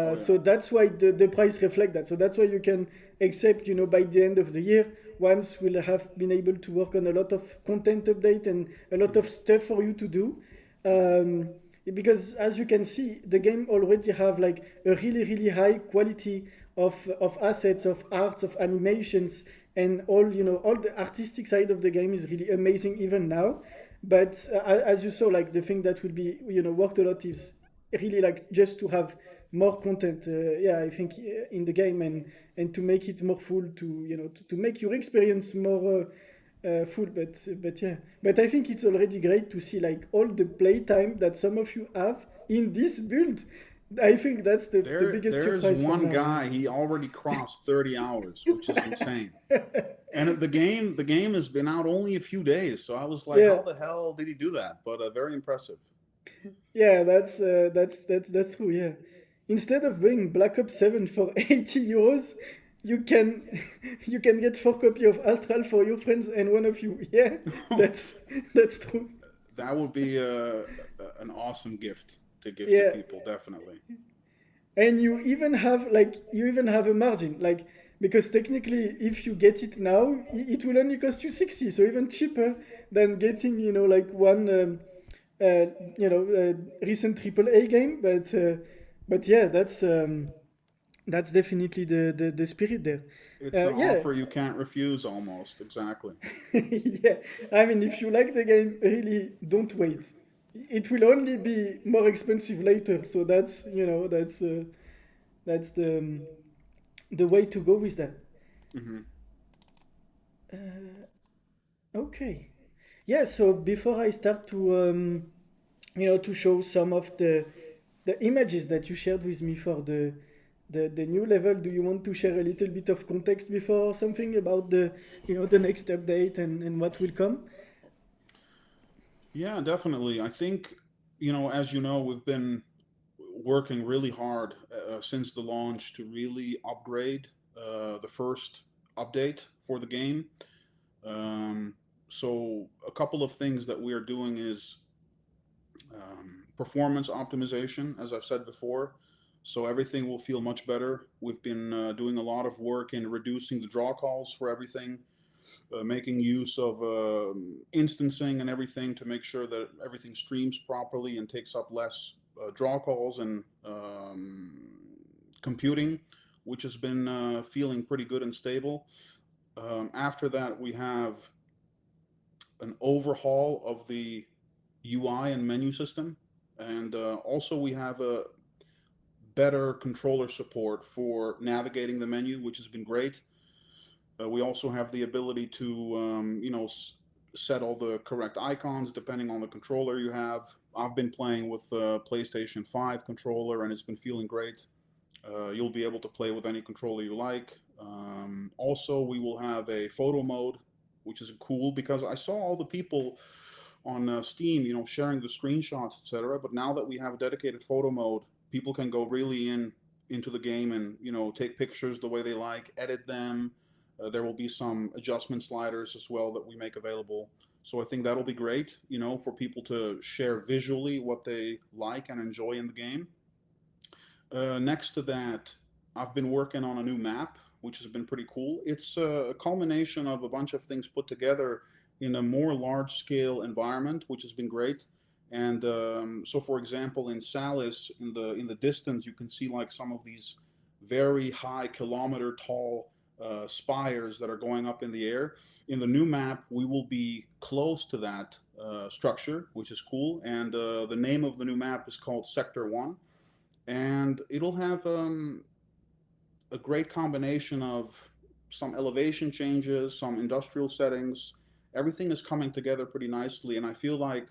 Oh yeah. So that's why the price reflect that. So that's why you can accept, by the end of the year, once we'll have been able to work on a lot of content update and a lot of Hmm. stuff for you to do. Um, because as you can see, the game already have like a really, really high quality of assets, of arts, of animations, and all the artistic side of the game is really amazing even now. But as you saw, like the thing that will be, worked a lot is really like just to have more content, yeah, I think, in the game, and to make it more full, to to make your experience more full. But yeah, but I think it's already great to see like all the playtime that some of you have in this build. I think that's the biggest There's surprise for one now. guy. He already crossed 30 hours, which is insane. And the game has been out only a few days, so I was like, Yeah, how the hell did he do that? But very impressive. yeah, that's true. Yeah, instead of buying Black Ops 7 for 80 euros, you can you can get 4 copies of Astral for your friends and one of you. Yeah, that's that's true. That would be an awesome gift to give to Yeah, people, definitely. and you even have a margin, like, because technically if you get it now, it will only cost you 60, so even cheaper than getting, like one uh, recent AAA game. But yeah, that's definitely the spirit there. It's an Yeah. offer you can't refuse, almost. Exactly. Yeah, I mean, if you like the game, really don't wait. It will only be more expensive later, so that's the way to go with that. Hmm. Okay. Yeah, so before I start to to show some of the images that you shared with me for the new level, do you want to share a little bit of context before, something about the next update and what will come? Yeah, definitely. I think, as you know, we've been working really hard since the launch to really upgrade the first update for the game. Um, so, a couple of things that we are doing is performance optimization, as I've said before. So, everything will feel much better. We've been doing a lot of work in reducing the draw calls for everything, making use of instancing and everything to make sure that everything streams properly and takes up less draw calls and computing, which has been feeling pretty good and stable. After that, we have an overhaul of the UI and menu system. And also, we have a better controller support for navigating the menu, which has been great. We also have the ability to, set all the correct icons depending on the controller you have. I've been playing with the PlayStation 5 controller and it's been feeling great. You'll be able to play with any controller you like. Also, we will have a photo mode, which is cool because I saw all the people on Steam, sharing the screenshots, etc. But now that we have a dedicated photo mode, people can go really into the game and take pictures the way they like, edit them. There will be some adjustment sliders as well that we make available. So I think that'll be great, for people to share visually what they like and enjoy in the game. Next to that, I've been working on a new map, which has been pretty cool. It's a culmination of a bunch of things put together in a more large scale environment, which has been great. And so, for example, in Salis, in the distance, you can see like some of these very high, kilometer tall spires that are going up in the air. In the new map, we will be close to that structure, which is cool. And the name of the new map is called Sector One, and it'll have a great combination of some elevation changes, some industrial settings. Everything is coming together pretty nicely, and I feel like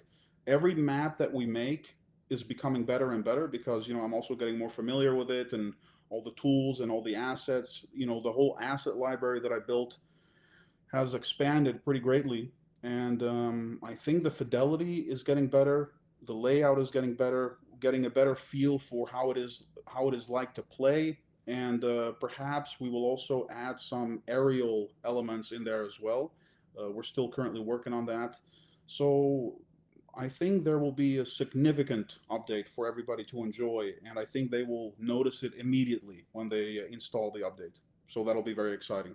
every map that we make is becoming better and better because I'm also getting more familiar with it, and all the tools and all the assets. The whole asset library that I built has expanded pretty greatly, and I think the fidelity is getting better. The layout is getting better, getting a better feel for how it is like to play, and perhaps we will also add some aerial elements in there as well. We're still currently working on that, so I think there will be a significant update for everybody to enjoy, and I think they will notice it immediately when they install the update. So that'll be very exciting.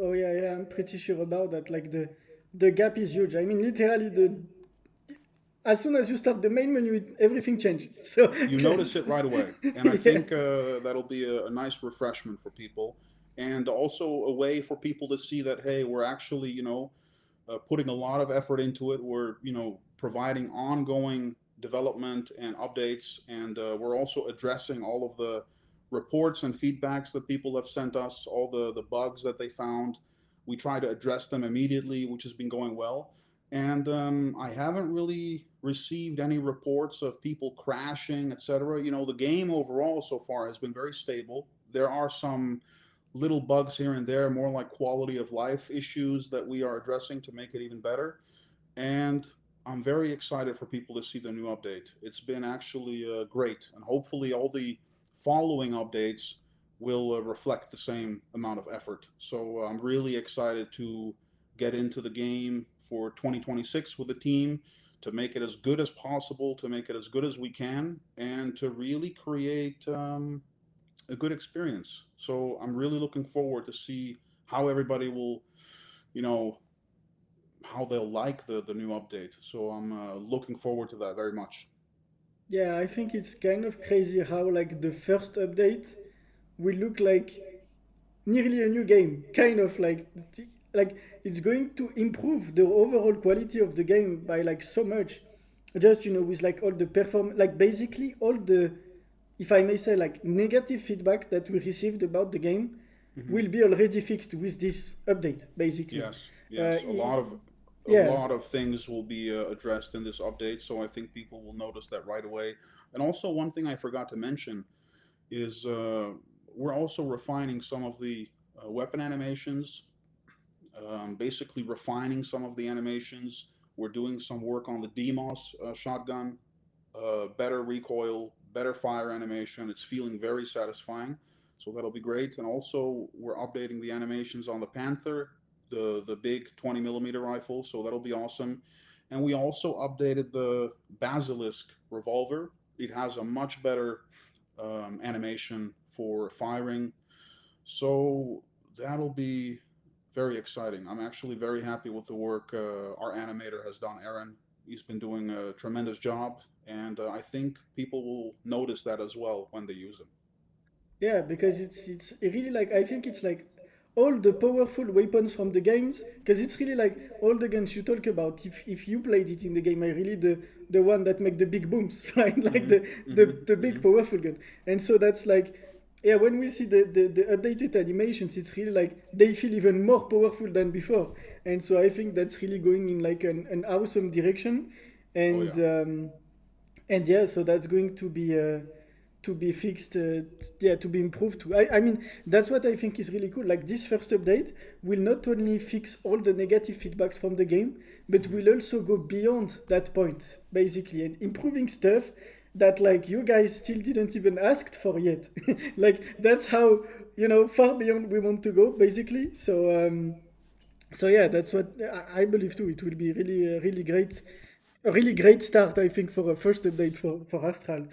Oh yeah, yeah, I'm pretty sure about that. Like the gap is huge. I mean, literally, the as soon as you start the main menu, everything changes. So You notice that's it right away, and I yeah, think that'll be a nice refreshment for people, and also a way for people to see that, hey, we're actually putting a lot of effort into it. We're providing ongoing development and updates, and we're also addressing all of the reports and feedbacks that people have sent us, all the bugs that they found. We try to address them immediately, which has been going well. And I haven't really received any reports of people crashing, etc. The game overall so far has been very stable. There are some little bugs here and there, more like quality of life issues that we are addressing to make it even better. And I'm very excited for people to see the new update. It's been actually great, and hopefully all the following updates will reflect the same amount of effort. So I'm really excited to get into the game for 2026 with the team, to make it as good as possible, to make it as good as we can, and to really create a good experience. So I'm really looking forward to see how everybody will, you know, how they'll like the new update. So I'm looking forward to that very much. yeah. I think it's kind of crazy how like the first update will look like nearly a new game. Kind of like it's going to improve the overall quality of the game by like so much. Just with like all the perform like basically all the, if I may say, like negative feedback that we received about the game Hmm. will be already fixed with this update, basically. Yes, Uh, yes. A i- lot of a yeah, lot of things will be addressed in this update, so I think people will notice that right away. And also, one thing I forgot to mention is we're also refining some of the weapon animations, basically refining some of the animations. We're doing some work on the DMOS shotgun, better recoil, better fire animation. It's feeling very satisfying, so that'll be great. And also, we're updating the animations on the Panther, the big 20 millimeter rifle, so that'll be awesome. And we also updated the Basilisk revolver. It has a much better animation for firing, so that'll be very exciting. I'm actually very happy with the work our animator has done, Aaron. He's been doing a tremendous job, and I think people will notice that as well when they use it. yeah, because it's really like, I think it's like all the powerful weapons from the games, because it's really like all the guns you talk about. If you played it in the game, I really the one that make the big booms, right? Like Hmm. the big Hmm. powerful gun. And so that's like, yeah, when we see the updated animations, it's really like they feel even more powerful than before. And so I think that's really going in like an awesome direction. Oh And yeah. and yeah, so that's going to be fixed, yeah, to be improved too. I mean, that's what I think is really cool. Like this first update will not only fix all the negative feedbacks from the game, but Hmm. will also go beyond that point, basically, and improving stuff that like you guys still didn't even asked for yet. Like that's how far beyond we want to go, basically. So yeah, that's what I believe too. It will be really, really great, a really great start, I think, for a first update for Astral.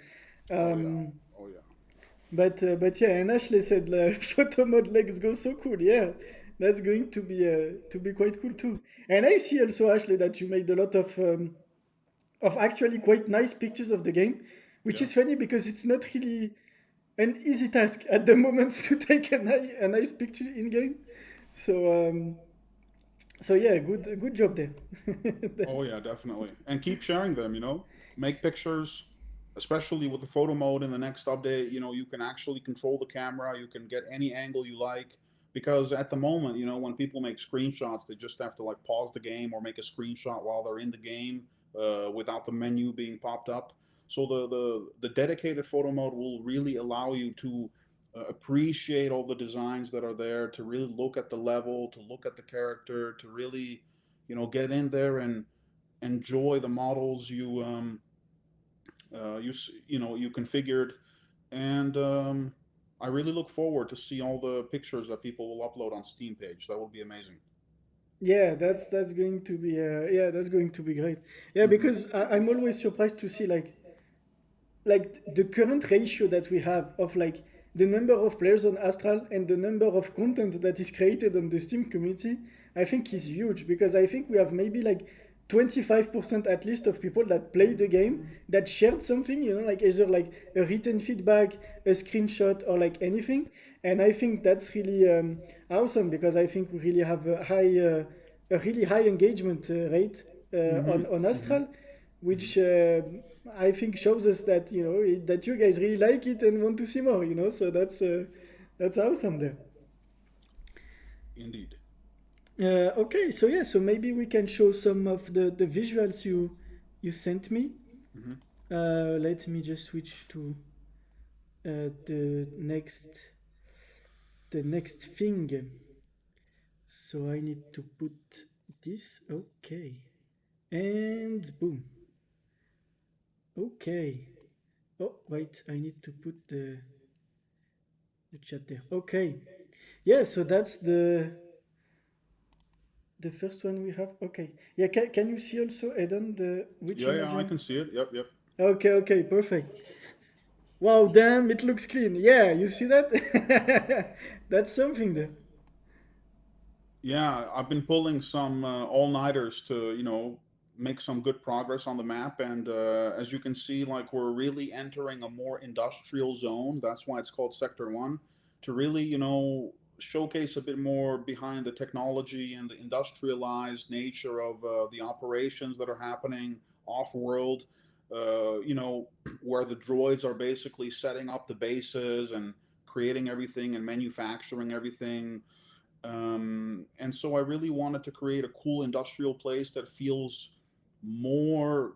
Oh yeah. Um, Oh yeah. but yeah, and Ashley said photo mode legs go so cool. Yeah, that's going to be quite cool too. And I see also, Ashley, that you made a lot of actually quite nice pictures of the game, which is Yes. funny because it's not really an easy task at the moment to take a nice picture in game. So so yeah, good job there. Oh That's yeah, definitely. And keep sharing them, Make pictures, especially with the photo mode in the next update. You can actually control the camera, you can get any angle you like. Because at the moment, when people make screenshots, they just have to like pause the game or make a screenshot while they're in the game without the menu being popped up. So the dedicated photo mode will really allow you to appreciate all the designs that are there, to really look at the level, to look at the character, to really, get in there and enjoy the models you configured. And I really look forward to see all the pictures that people will upload on Steam page. That would be amazing. Yeah, that's going to be yeah, that's going to be great. Yeah, Hmm. because I'm always surprised to see like the current ratio that we have of like the number of players on Astral and the number of content that is created on the Steam community, I think is huge, because I think we have maybe like 25% at least of people that played the game that shared something, like either like a written feedback, a screenshot, or like anything. And I think that's really awesome, because I think we really have a really high engagement rate Hmm. on Hmm. Astral, which I think shows us that that you guys really like it and want to see more. So that's awesome there. Indeed. Okay, so yeah, so maybe we can show some of the visuals you sent me. Hmm. Let me just switch to the next thing. So I need to put this. Okay, and boom. Okay. Oh wait, I need to put the chat there. Okay. Yeah, so that's the first one we have. Okay. Yeah, can you see also, Eden, the which Yeah, image yeah, I can see it. Yep, yep. Okay, okay, perfect. Wow, damn, it looks clean. Yeah, you see that? That's something there. Yeah, I've been pulling some all-nighters to, make some good progress on the map. And as you can see, like we're really entering a more industrial zone. That's why it's called Sector 1, to really, showcase a bit more behind the technology and the industrialized nature of the operations that are happening off-world, where the droids are basically setting up the bases and creating everything and manufacturing everything. And so I really wanted to create a cool industrial place that feels more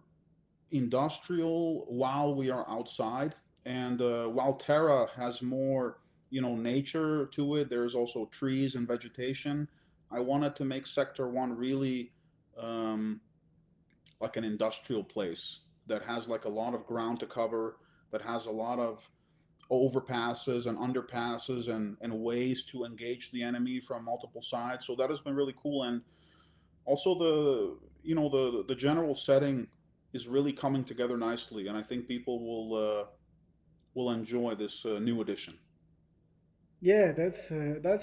industrial while we are outside. And while Terra has more, nature to it, there's also trees and vegetation. I wanted to make Sector 1 really um, like an industrial place that has like a lot of ground to cover, that has a lot of overpasses and underpasses and ways to engage the enemy from multiple sides. So that has been really cool. And also the general setting is really coming together nicely, and I think people will enjoy this new edition. Yeah, that's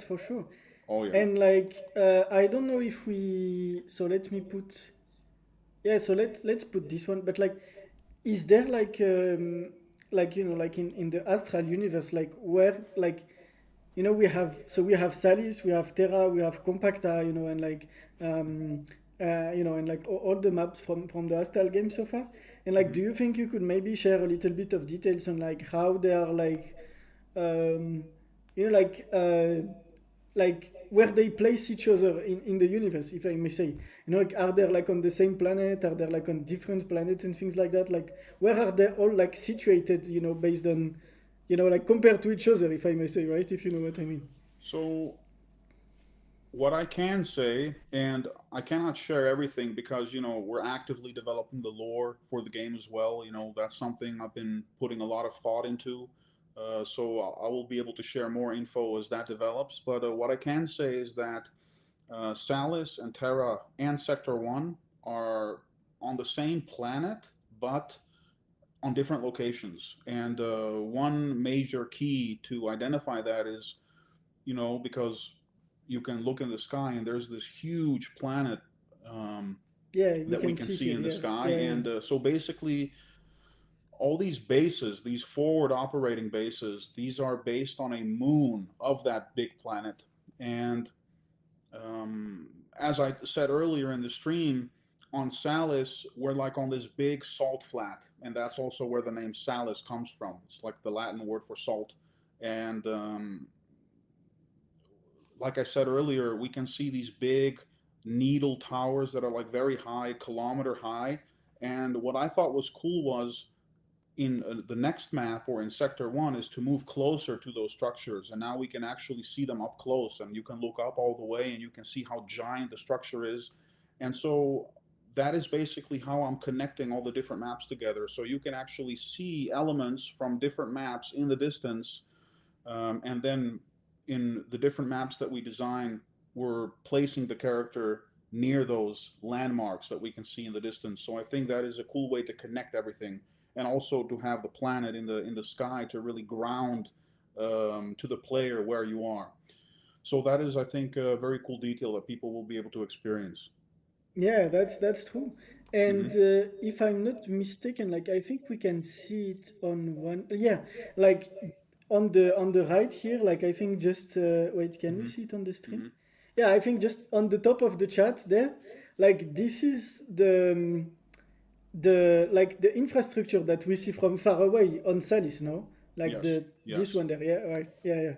for sure. Oh yeah. And like I don't know if we so let me put yeah, so let's put this one. But like, is there like like in the Astral universe, like where like we have Salis, we have Terra, we have Compacta, and like and like all the maps from the Astral game so far. And like, Hmm. do you think you could maybe share a little bit of details on like how they are um, you know, like where they place each other in the universe, if I may say. Like, are they like on the same planet? Are they like on different planets and things like that? Like, where are they all like situated? Based on, like compared to each other, if I may say, right? If you know what I mean. So what I can say, and I cannot share everything because we're actively developing the lore for the game as well. That's something I've been putting a lot of thought into. So I will be able to share more info as that develops. But what I can say is that Salis and Terra and Sector 1 are on the same planet, but on different locations. And one major key to identify that is, because you can look in the sky and there's this huge planet um, Yeah, we that we can can see see here. in the Yeah, sky. yeah, yeah. And so basically, all these bases, these forward operating bases, these are based on a moon of that big planet. And um, as I said earlier in the stream, on Salis, we're like on this big salt flat, and that's also where the name Salis comes from. It's like the Latin word for salt. And like I said earlier, we can see these big needle towers that are like very high, kilometer high. And what I thought was cool was in the next map or in sector one is to move closer to those structures, and now we can actually see them up close, and you can look up all the way and you can see how giant the structure is. And so that is basically how I'm connecting all the different maps together, so you can actually see elements from different maps in the distance. And then in the different maps that we design, we're placing the character near those landmarks that we can see in the distance. So I think that is a cool way to connect everything, and also to have the planet in the sky to really ground to the player where you are. So that is, I think, a very cool detail that people will be able to experience. Yeah, that's true. And Hmm. if I'm not mistaken, like I think we can see it on one. Yeah, like on the right here. Like I think just wait, can we Hmm. see it on the stream? Hmm. Yeah, I think just on the top of the chat there. Like this is the like the infrastructure that we see from far away on Salis, no? Like Yes. the this Yes. one there. Yeah, right. Yeah, yeah.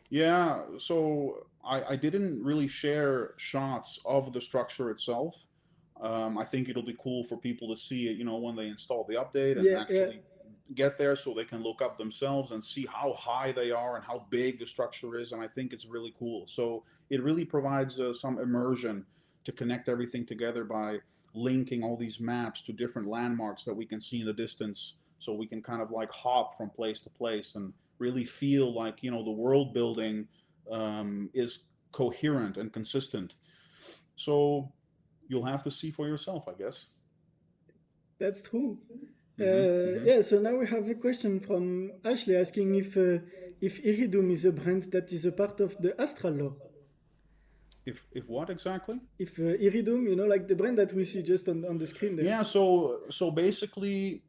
Yeah, so I didn't really share shots of the structure itself. I think it'll be cool for people to see it, when they install the update and Yeah, yeah. actually get there so they can look up themselves and see how high they are and how big the structure is. And I think it's really cool. So it really provides some immersion to connect everything together by linking all these maps to different landmarks that we can see in the distance. So we can kind of like hop from place to place and really feel like, the world building is coherent and consistent. So you'll have to see for yourself, I guess. That's true. Hmm. Hmm. Yeah, so now we have a question from Ashley asking if Iridum is a brand that is a part of the Astral lore. If what exactly? If Iridum, like the brand that we see just on the screen there. Yeah. So basically,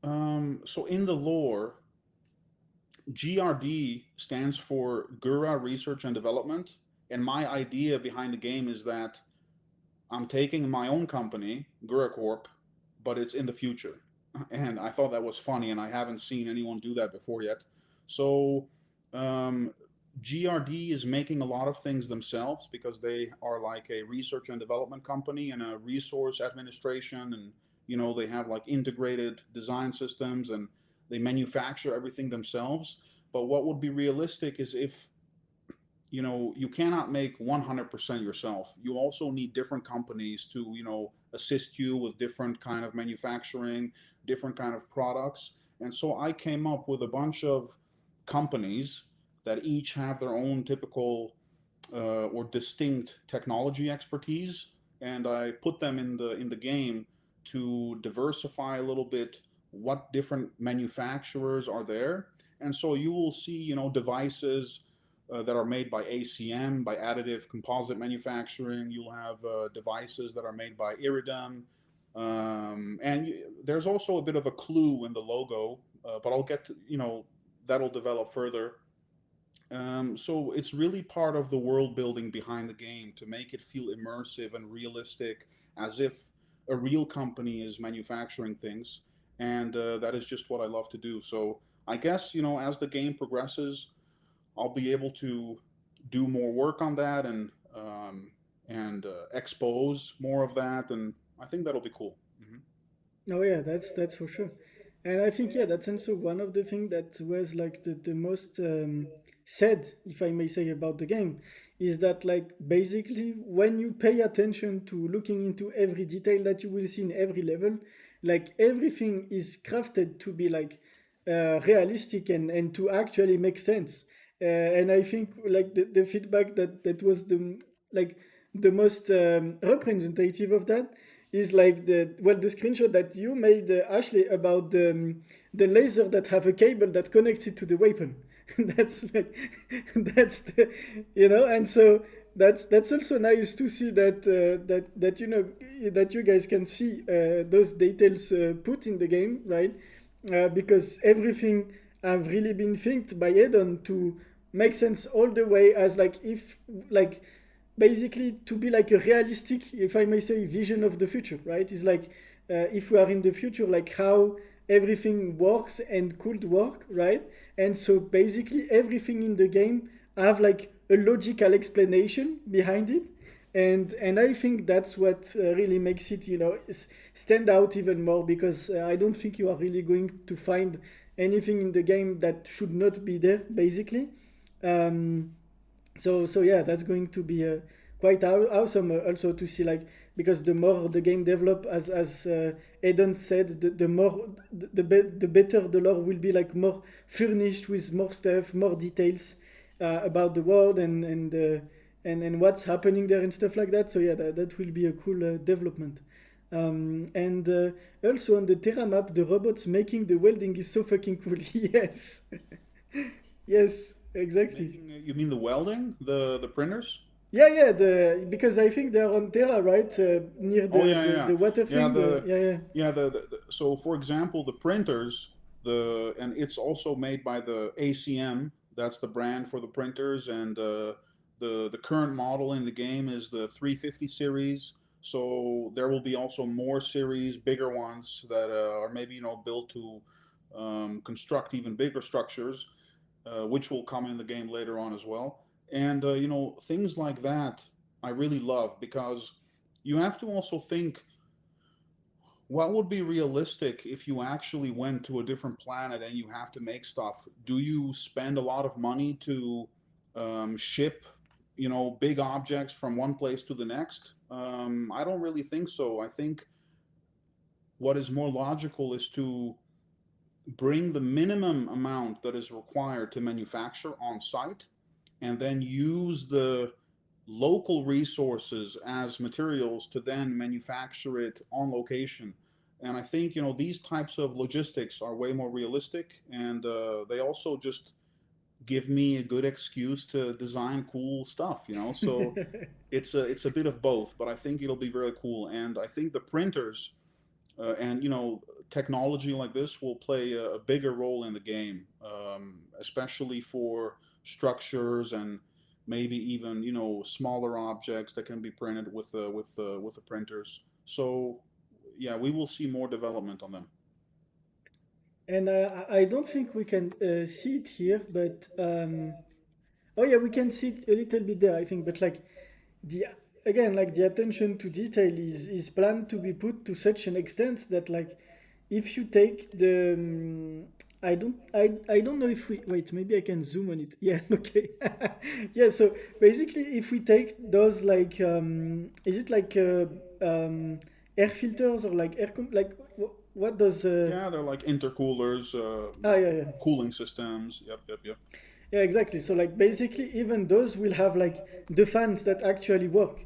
so in the lore, GRD stands for Gura Research and Development, and my idea behind the game is that I'm taking my own company, Gura Corp, but it's in the future. And I thought that was funny, and I haven't seen anyone do that before yet. So, um, GRD is making a lot of things themselves because they are like a research and development company and a resource administration, and they have like integrated design systems and they manufacture everything themselves. But what would be realistic is if you cannot make 100% yourself. You also need different companies to assist you with different kind of manufacturing, different kind of products. And so I came up with a bunch of companies that each have their own typical or distinct technology expertise, and I put them in the game to diversify a little bit what different manufacturers are there. And so you will see devices that are made by ACM, by additive composite manufacturing. You'll have devices that are made by Iridum. And there's also a bit of a clue in the logo, but I'll get to, that'll develop further. So it's really part of the world building behind the game to make it feel immersive and realistic, as if a real company is manufacturing things. And that is just what I love to do. So I guess, as the game progresses, I'll be able to do more work on that and expose more of that, and I think that'll be cool. Hmm. Oh yeah, that's for sure. And I think yeah, that's also one of the things that was like the most said, if I may say, about the game, is that like basically when you pay attention to looking into every detail that you will see in every level, like everything is crafted to be like realistic and to actually make sense. And I think like the feedback that was like the most representative of that is like the screenshot that you made, Ashley, about the laser that have a cable that connects it to the weapon. That's like that's the and so that's also nice to see that that that you guys can see those details put in the game, right? Because everything have really been thinked by Edon to make sense all the way, as like if like basically to be like a realistic, if I may say, vision of the future, right? It's like if we are in the future, like how everything works and could work, right? And so basically everything in the game have like a logical explanation behind it, And I think that's what really makes it, stand out even more, because I don't think you are really going to find anything in the game that should not be there, basically. Um, so yeah, that's going to be quite awesome, also to see, like, because the more the game develop, as Eden said, the more the better the lore will be, like, more furnished with more stuff, more details about the world, and what's happening there and stuff like that. So yeah, that will be a cool development. And also on the Terra map, the robots making the welding is so fucking cool. Yes. Yes, exactly. Making you mean the welding, the printers? Yeah, yeah, because I think they're on Terra, right? Near Oh the, yeah, the yeah, the water yeah. thing. Yeah, yeah. So for example, the printers, and it's also made by the ACM. That's the brand for the printers, and the current model in the game is the 350 series. So there will be also more series, bigger ones that are maybe built to construct even bigger structures, which will come in the game later on as well. And things like that I really love, because you have to also think what would be realistic if you actually went to a different planet and you have to make stuff. Do you spend a lot of money to ship big objects from one place to the next? I don't really think so. I think what is more logical is to bring the minimum amount that is required to manufacture on site, and then use the local resources as materials to then manufacture it on location. And I think these types of logistics are way more realistic, and they also just give me a good excuse to design cool stuff. So it's a bit of both, but I think it'll be very cool. And I think the printers and technology like this will play a bigger role in the game, especially for structures and maybe even smaller objects that can be printed with the printers. So yeah, we will see more development on them. And I don't think we can see it here, but oh yeah, we can see it a little bit there, I think. But like, the again, like, the attention to detail is planned to be put to such an extent that, like, if you take the I don't know if we wait, maybe I can zoom on it. Yeah, okay. Yeah, so basically, if we take those, like, is it like air filters, or like like, what does Yeah, they're like intercoolers, yeah, yeah. cooling systems. Yep, yep, yep. Yeah, exactly. So, like, basically, even those will have, like, the fans that actually work,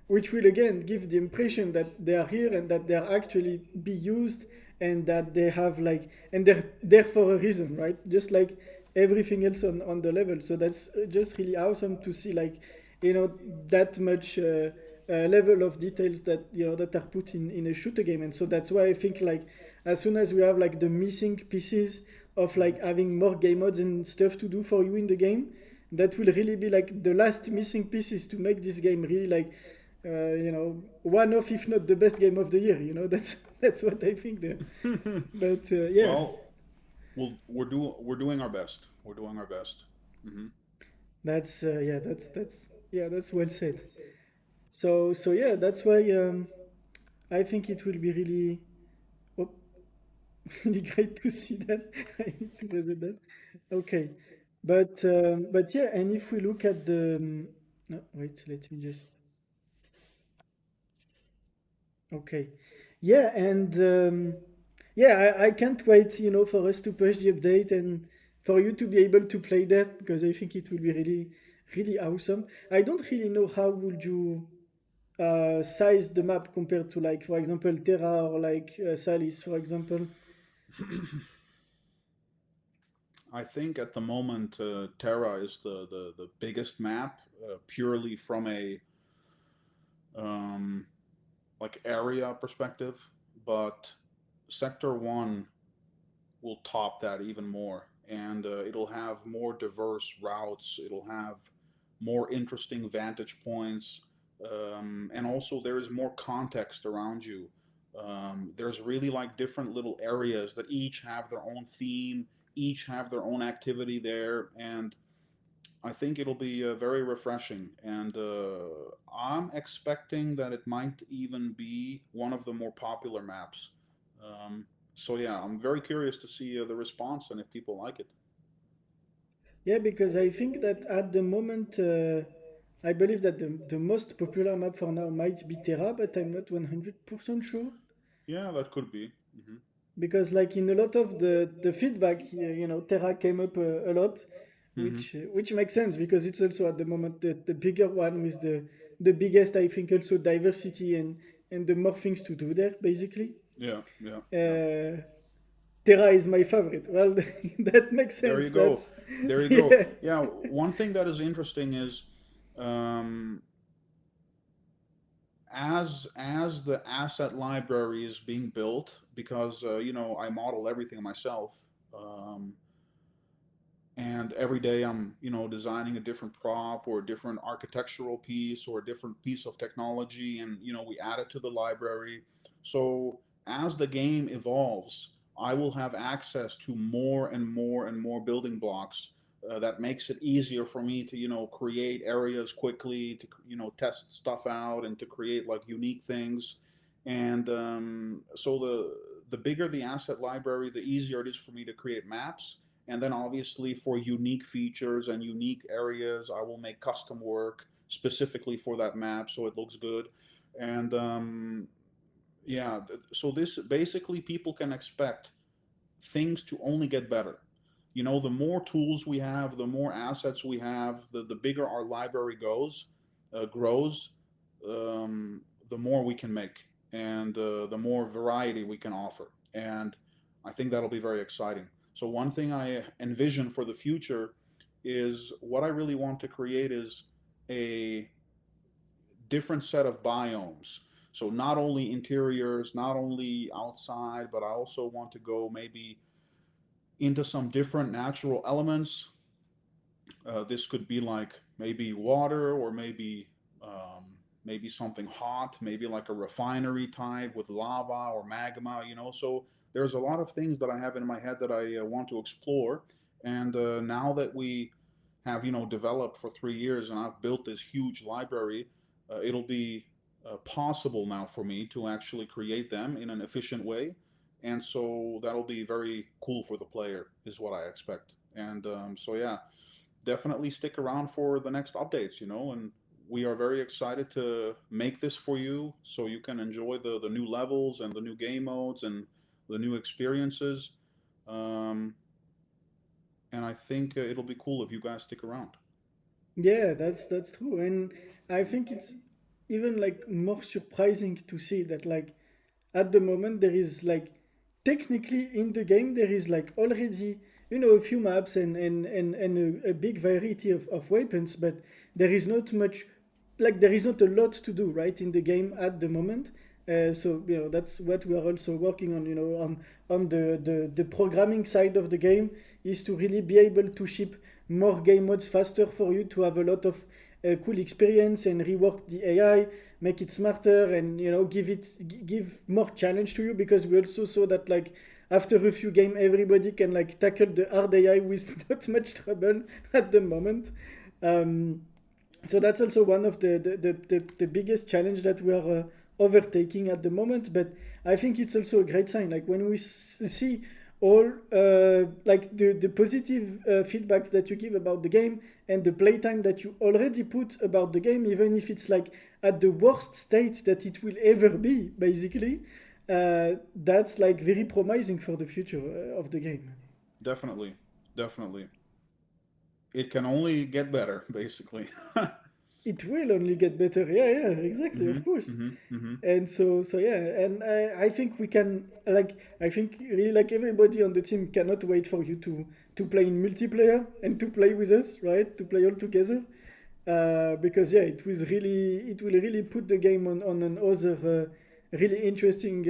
which will again give the impression that they are here and that they are actually be used, and that they have, like, and they're there for a reason, right? Just like everything else on the level. So that's just really awesome to see, like, that much level of details that that are put in a shooter game. And so that's why I think, like, as soon as we have, like, the missing pieces of, like, having more game modes and stuff to do for you in the game, that will really be, like, the last missing pieces to make this game really, like, one of, if not the best game of the year. That's what I think there. But yeah, Well, we're doing our best. We're doing our best. Hmm. that's yeah, that's well said. So yeah, that's why I think it will be really, oh, really great to see that. I need to reset that. Okay, but yeah, and if we look at the no, wait, let me just, okay, yeah, and yeah, I can't wait, for us to push the update and for you to be able to play there, because I think it will be really, really awesome. I don't really know how would you size the map compared to, like, for example, Terra, or like Salis, for example. I think at the moment, Terra is the biggest map, purely from a um, like area perspective, but Sector One will top that even more, and it'll have more diverse routes. It'll have more interesting vantage points, and also there is more context around you. There's really like different little areas that each have their own theme, each have their own activity there, and I think it'll be very refreshing, and I'm expecting that it might even be one of the more popular maps. Um, so yeah, I'm very curious to see the response and if people like it. Yeah, because I think that at the moment, I believe that the most popular map for now might be Terra, but I'm not 100% sure. Yeah, that could be. Hmm. Because, like, in a lot of the feedback, Terra came up a lot, Hmm. which makes sense because it's also at the moment the bigger one with the biggest, I think, also diversity and the more things to do there, basically. Yeah, yeah, yeah. Uh, Terra is my favorite. Well, that makes There you sense. go. That's There you go. yeah. Yeah, one thing that is interesting is um, as the asset library is being built, because I model everything myself. Um, and every day I'm designing a different prop or a different architectural piece or a different piece of technology, and we add it to the library. So as the game evolves, I will have access to more and more and more building blocks. That makes it easier for me to create areas quickly, to test stuff out and to create like unique things. And so the bigger the asset library, the easier it is for me to create maps. And then obviously for unique features and unique areas, I will make custom work specifically for that map so it looks good. And yeah, so this basically people can expect things to only get better. The more tools we have, the more assets we have, the bigger our library grows, um, the more we can make, and the more variety we can offer. And I think that'll be very exciting. So one thing I envision for the future is what I really want to create is a different set of biomes. So not only interiors, not only outside, but I also want to go maybe into some different natural elements. This could be like maybe water, or maybe something hot, maybe like a refinery type with lava or magma. So there's a lot of things that I have in my head that I want to explore. And now that we have developed for 3 years and I've built this huge library, it'll be possible now for me to actually create them in an efficient way. And so that'll be very cool for the player, is what I expect. And so yeah, definitely stick around for the next updates, and we are very excited to make this for you so you can enjoy the new levels and the new game modes and the new experiences. Um, and I think it'll be cool if you guys stick around. Yeah, that's true, and I think it's even like more surprising to see that like at the moment there is like technically in the game there is like already a few maps and a big variety of weapons, but there is not much, like there is not a lot to do right in the game at the moment. So that's what we are also working on, on the programming side of the game, is to really be able to ship more game modes faster for you to have a lot of cool experience and rework the AI, make it smarter, and give more challenge to you, because we also saw that like after a few game everybody can like tackle the hard AI with not much trouble at the moment. Um, so that's also one of the biggest challenge that we are overtaking at the moment, but I think it's also a great sign, like when we see all like the positive feedbacks that you give about the game and the playtime that you already put about the game, even if it's like at the worst state that it will ever be, basically. That's like very promising for the future of the game. Definitely, definitely. It can only get better, basically. It will only get better. Yeah, yeah, exactly, Hmm. of course. Hmm. Hmm. And so yeah, and I think we can, like, I think really like everybody on the team cannot wait for you to play in multiplayer and to play with us, right? To play all together. Because yeah, it will really put the game on another really interesting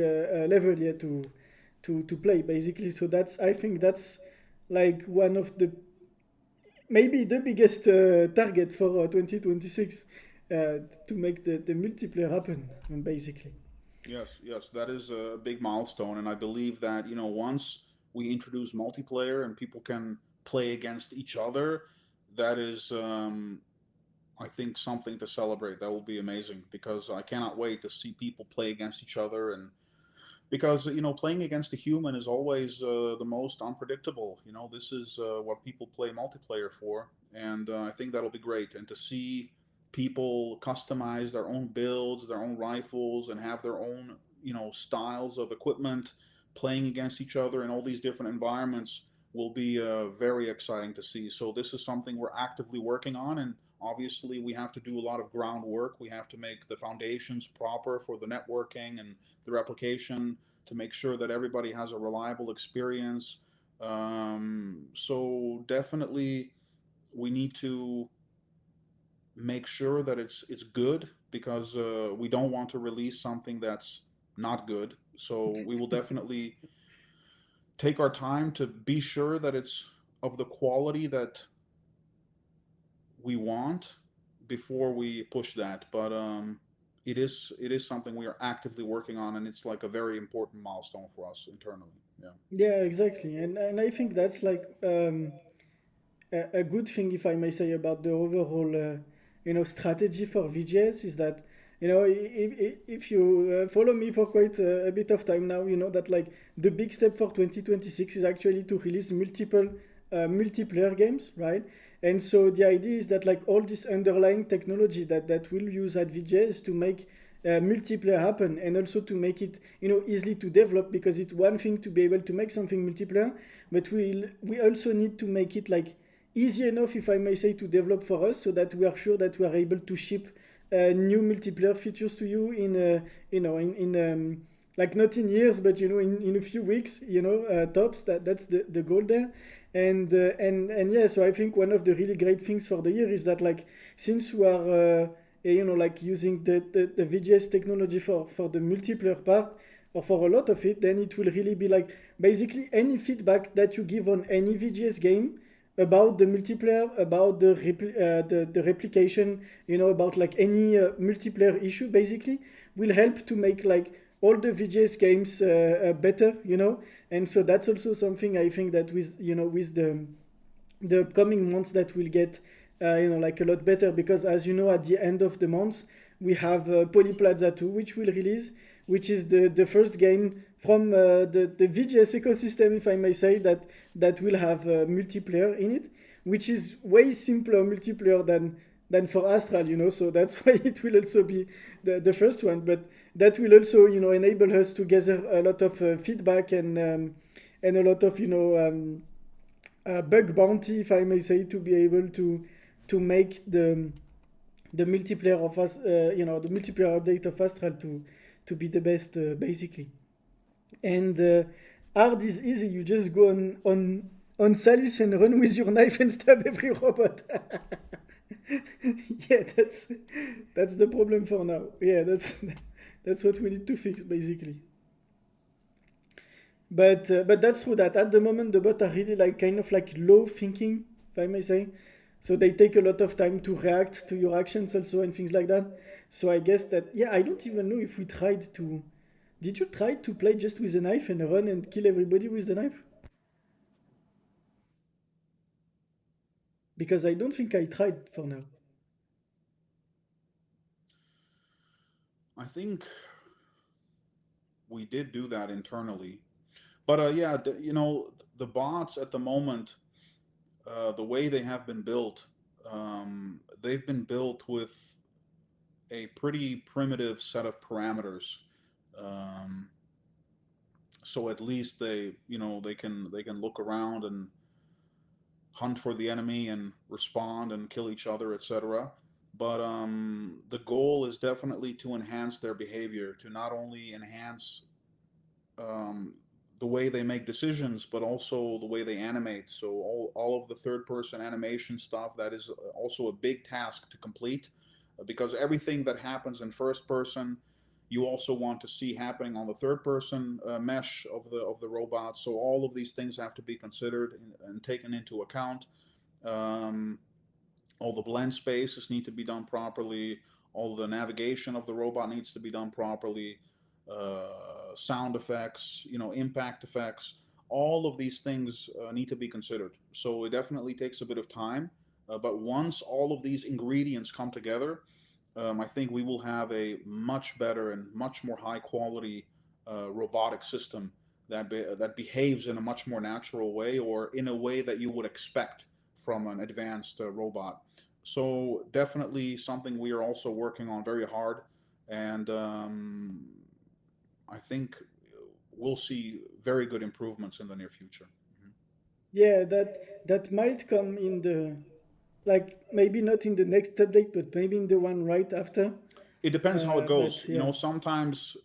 level, yeah, to play basically. So that's, I think that's like one of the, maybe the biggest target for 2026, to make the multiplayer happen, basically. Yes, yes, that is a big milestone, and I believe that once we introduce multiplayer and people can play against each other, that is, I think, something to celebrate. That will be amazing because I cannot wait to see people play against each other. And because playing against a human is always the most unpredictable. This is what people play multiplayer for, and I think that'll be great. And to see people customize their own builds, their own rifles, and have their own styles of equipment, playing against each other in all these different environments will be very exciting to see. So this is something we're actively working on, and obviously we have to do a lot of groundwork. We have to make the foundations proper for the networking and the replication to make sure that everybody has a reliable experience. So definitely we need to make sure that it's good because we don't want to release something that's not good. So we will definitely take our time to be sure that it's of the quality that we want before we push that. But it is something we are actively working on, and it's like a very important milestone for us internally. Yeah. Yeah, exactly. And I think that's like a good thing, if I may say, about the overall strategy for VGS is that if you follow me for quite a bit of time now, you know that like the big step for 2026 is actually to release multiple multiplayer games, right? And so the idea is that like all this underlying technology that we'll use at VGS to make multiplayer happen, and also to make it easily to develop, because it's one thing to be able to make something multiplayer, but we also need to make it like easy enough, if I may say, to develop for us, so that we are sure that we are able to ship new multiplayer features to you in like not in years, but in a few weeks, tops. That's the goal there. And yeah, so I think one of the really great things for the year is that like since we are like using the VGS technology for the multiplayer part, or for a lot of it, then it will really be like basically any feedback that you give on any VGS game about the multiplayer, about the replication, about like any multiplayer issue, basically will help to make like all the VGS games better, and so that's also something I think that with the upcoming months that will get like a lot better, because as you know, at the end of the month we have Polyplaza 2, which will release, which is the first game from the VGS ecosystem, if I may say, that will have multiplayer in it, which is way simpler multiplayer than for Astral, so that's why it will also be the first one. But that will also enable us to gather a lot of feedback and a lot of bug bounty, if I may say, to be able to make the multiplayer of us, the multiplayer update of Astral to be the best, basically. And hard is easy. You just go on Salis and run with your knife and stab every robot. Yeah, that's the problem for now. Yeah, that's what we need to fix, basically. But that's true that at the moment the bots are really like kind of like low thinking, if I may say. So they take a lot of time to react to your actions also and things like that. So I guess that, yeah, I don't even know if we tried to. Did you try to play just with a knife and run and kill everybody with the knife? Because I don't think I tried for now. I think we did do that internally, but yeah, the bots at the moment, the way they have been built, they've been built with a pretty primitive set of parameters. Um, so at least they can look around and hunt for the enemy and respond and kill each other, etc. But the goal is definitely to enhance their behavior, to not only enhance um, the way they make decisions, but also the way they animate. So all of the third person animation stuff, that is also a big task to complete, because everything that happens in first person, you also want to see happening on the third person mesh of the robot. So all of these things have to be considered and taken into account. Um, all the blend spaces need to be done properly. All the navigation of the robot needs to be done properly. Sound effects, impact effects. All of these things need to be considered. So it definitely takes a bit of time. But once all of these ingredients come together, I think we will have a much better and much more high quality robotic system that behaves in a much more natural way, or in a way that you would expect from an advanced robot. So definitely something we are also working on very hard, and I think we'll see very good improvements in the near future. Mhm. Yeah, that might come in the, like, maybe not in the next update, but maybe in the one right after. It depends how it But goes. yeah, Sometimes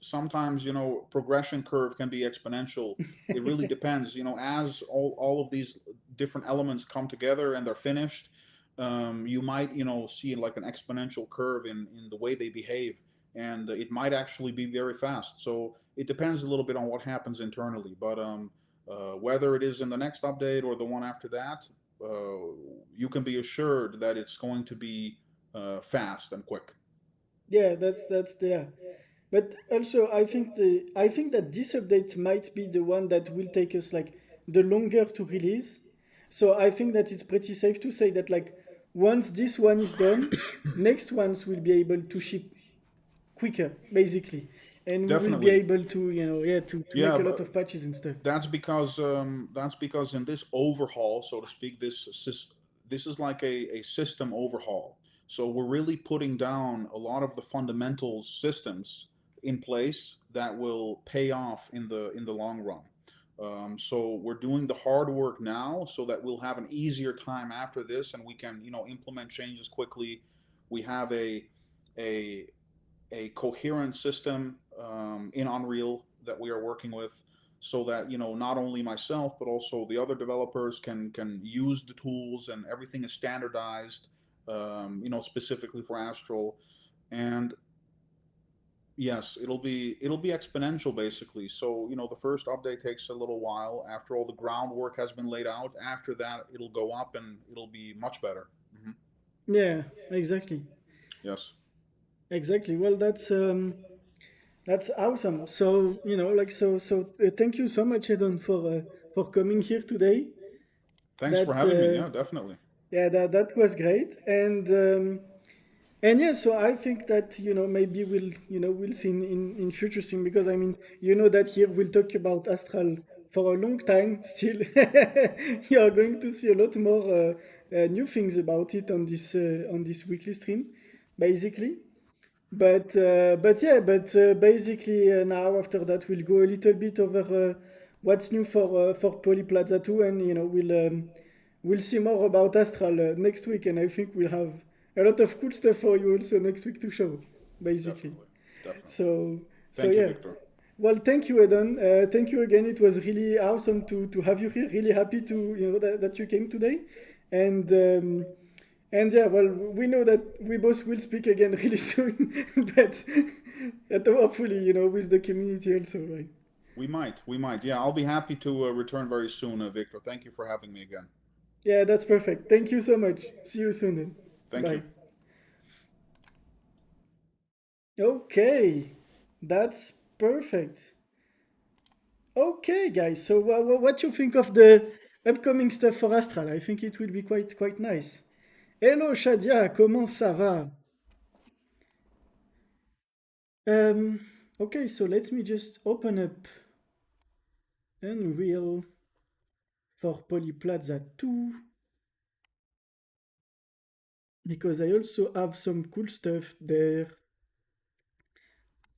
progression curve can be exponential. It really depends. As all of these different elements come together and they're finished, you might see like an exponential curve in the way they behave, and it might actually be very fast. So it depends a little bit on what happens internally. But whether it is in the next update or the one after that, you can be assured that it's going to be fast and quick. yeah, that's there. But also, I think that this update might be the one that will take us like the longer to release. So I think that it's pretty safe to say that, like, once this one is done, next ones will be able to ship quicker, basically, and we will be Definitely. able to, yeah, to Yeah, make a lot but of patches and stuff. that's because in this overhaul, so to speak, this is like a system overhaul. So we're really putting down a lot of the fundamental systems in place that will pay off in the long run. So we're doing the hard work now so that we'll have an easier time after this, and we can implement changes quickly. We have a a coherent system in Unreal that we are working with, so that not only myself but also the other developers can use the tools, and everything is standardized, specifically for Astral. And yes, it'll be exponential basically. So the first update takes a little while after all the groundwork has been laid out. After that, it'll go up and it'll be much better. Hmm. Yeah, exactly, Yes. exactly. Well, that's awesome. So, like, thank you so much, Edon, for coming here today. Thanks for That having me. Yeah, definitely. Yeah, that was great. And yeah, so I think that, maybe we'll see in future thing, because I mean, that here we'll talk about Astral for a long time still. You are going to see a lot more new things about it on this weekly stream, basically. But basically, now after that we'll go a little bit over what's new for Polyplaza 2, and we'll see more about Astral next week, and I think we'll have a lot of cool stuff for you also next week to show, basically. Definitely. Definitely. So Thank you, yeah. Victor. Well, thank you, Eden. Thank you again. It was really awesome to have you here. Really happy to that you came today, and and yeah, well, we know that we both will speak again really soon, but hopefully, with the community also, right? We might. We might. Yeah, I'll be happy to return very soon, Victor. Thank you for having me again. Yeah, that's perfect. Thank you so much. See you soon then. Thank Bye. you. Okay, that's perfect. Okay, guys. So, what you think of the upcoming stuff for Astral? I think it will be quite nice. Hello, Shadia. Comment ça va? Um, okay, so let me just open up Unreal for Polyplaza 2, because I also have some cool stuff there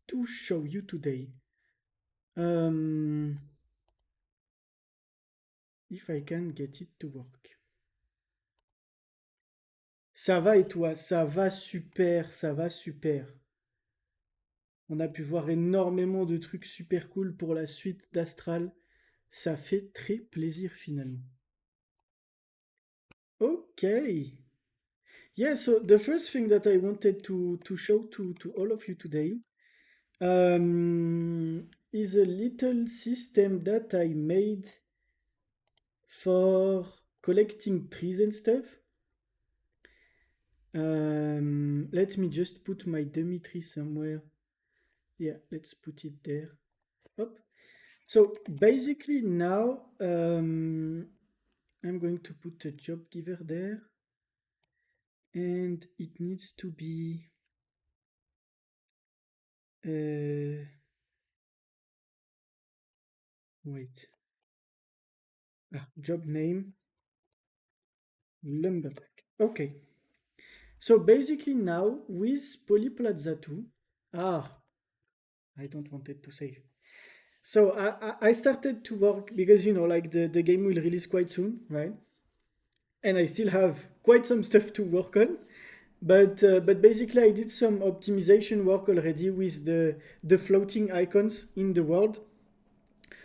to show you today. Um, if I can get it to work. Ça va et toi? Ça va super, ça va super. On a pu voir énormément de trucs super cool pour la suite d'Astral. Ça fait très plaisir finalement. Okay. Yeah, so the first thing that I wanted to show to all of you today is a little system that I made for collecting trees and stuff. Let me just put my dummy tree somewhere. Yeah, let's put it there. Up. So basically now I'm going to put a job giver there. and it needs to be wait. Job name lumberjack. Okay. So basically now with Polyplaza 2, I don't want it to save. So I started to work because like the game will release quite soon, right? And I still have quite some stuff to work on. But basically I did some optimization work already with the floating icons in the world,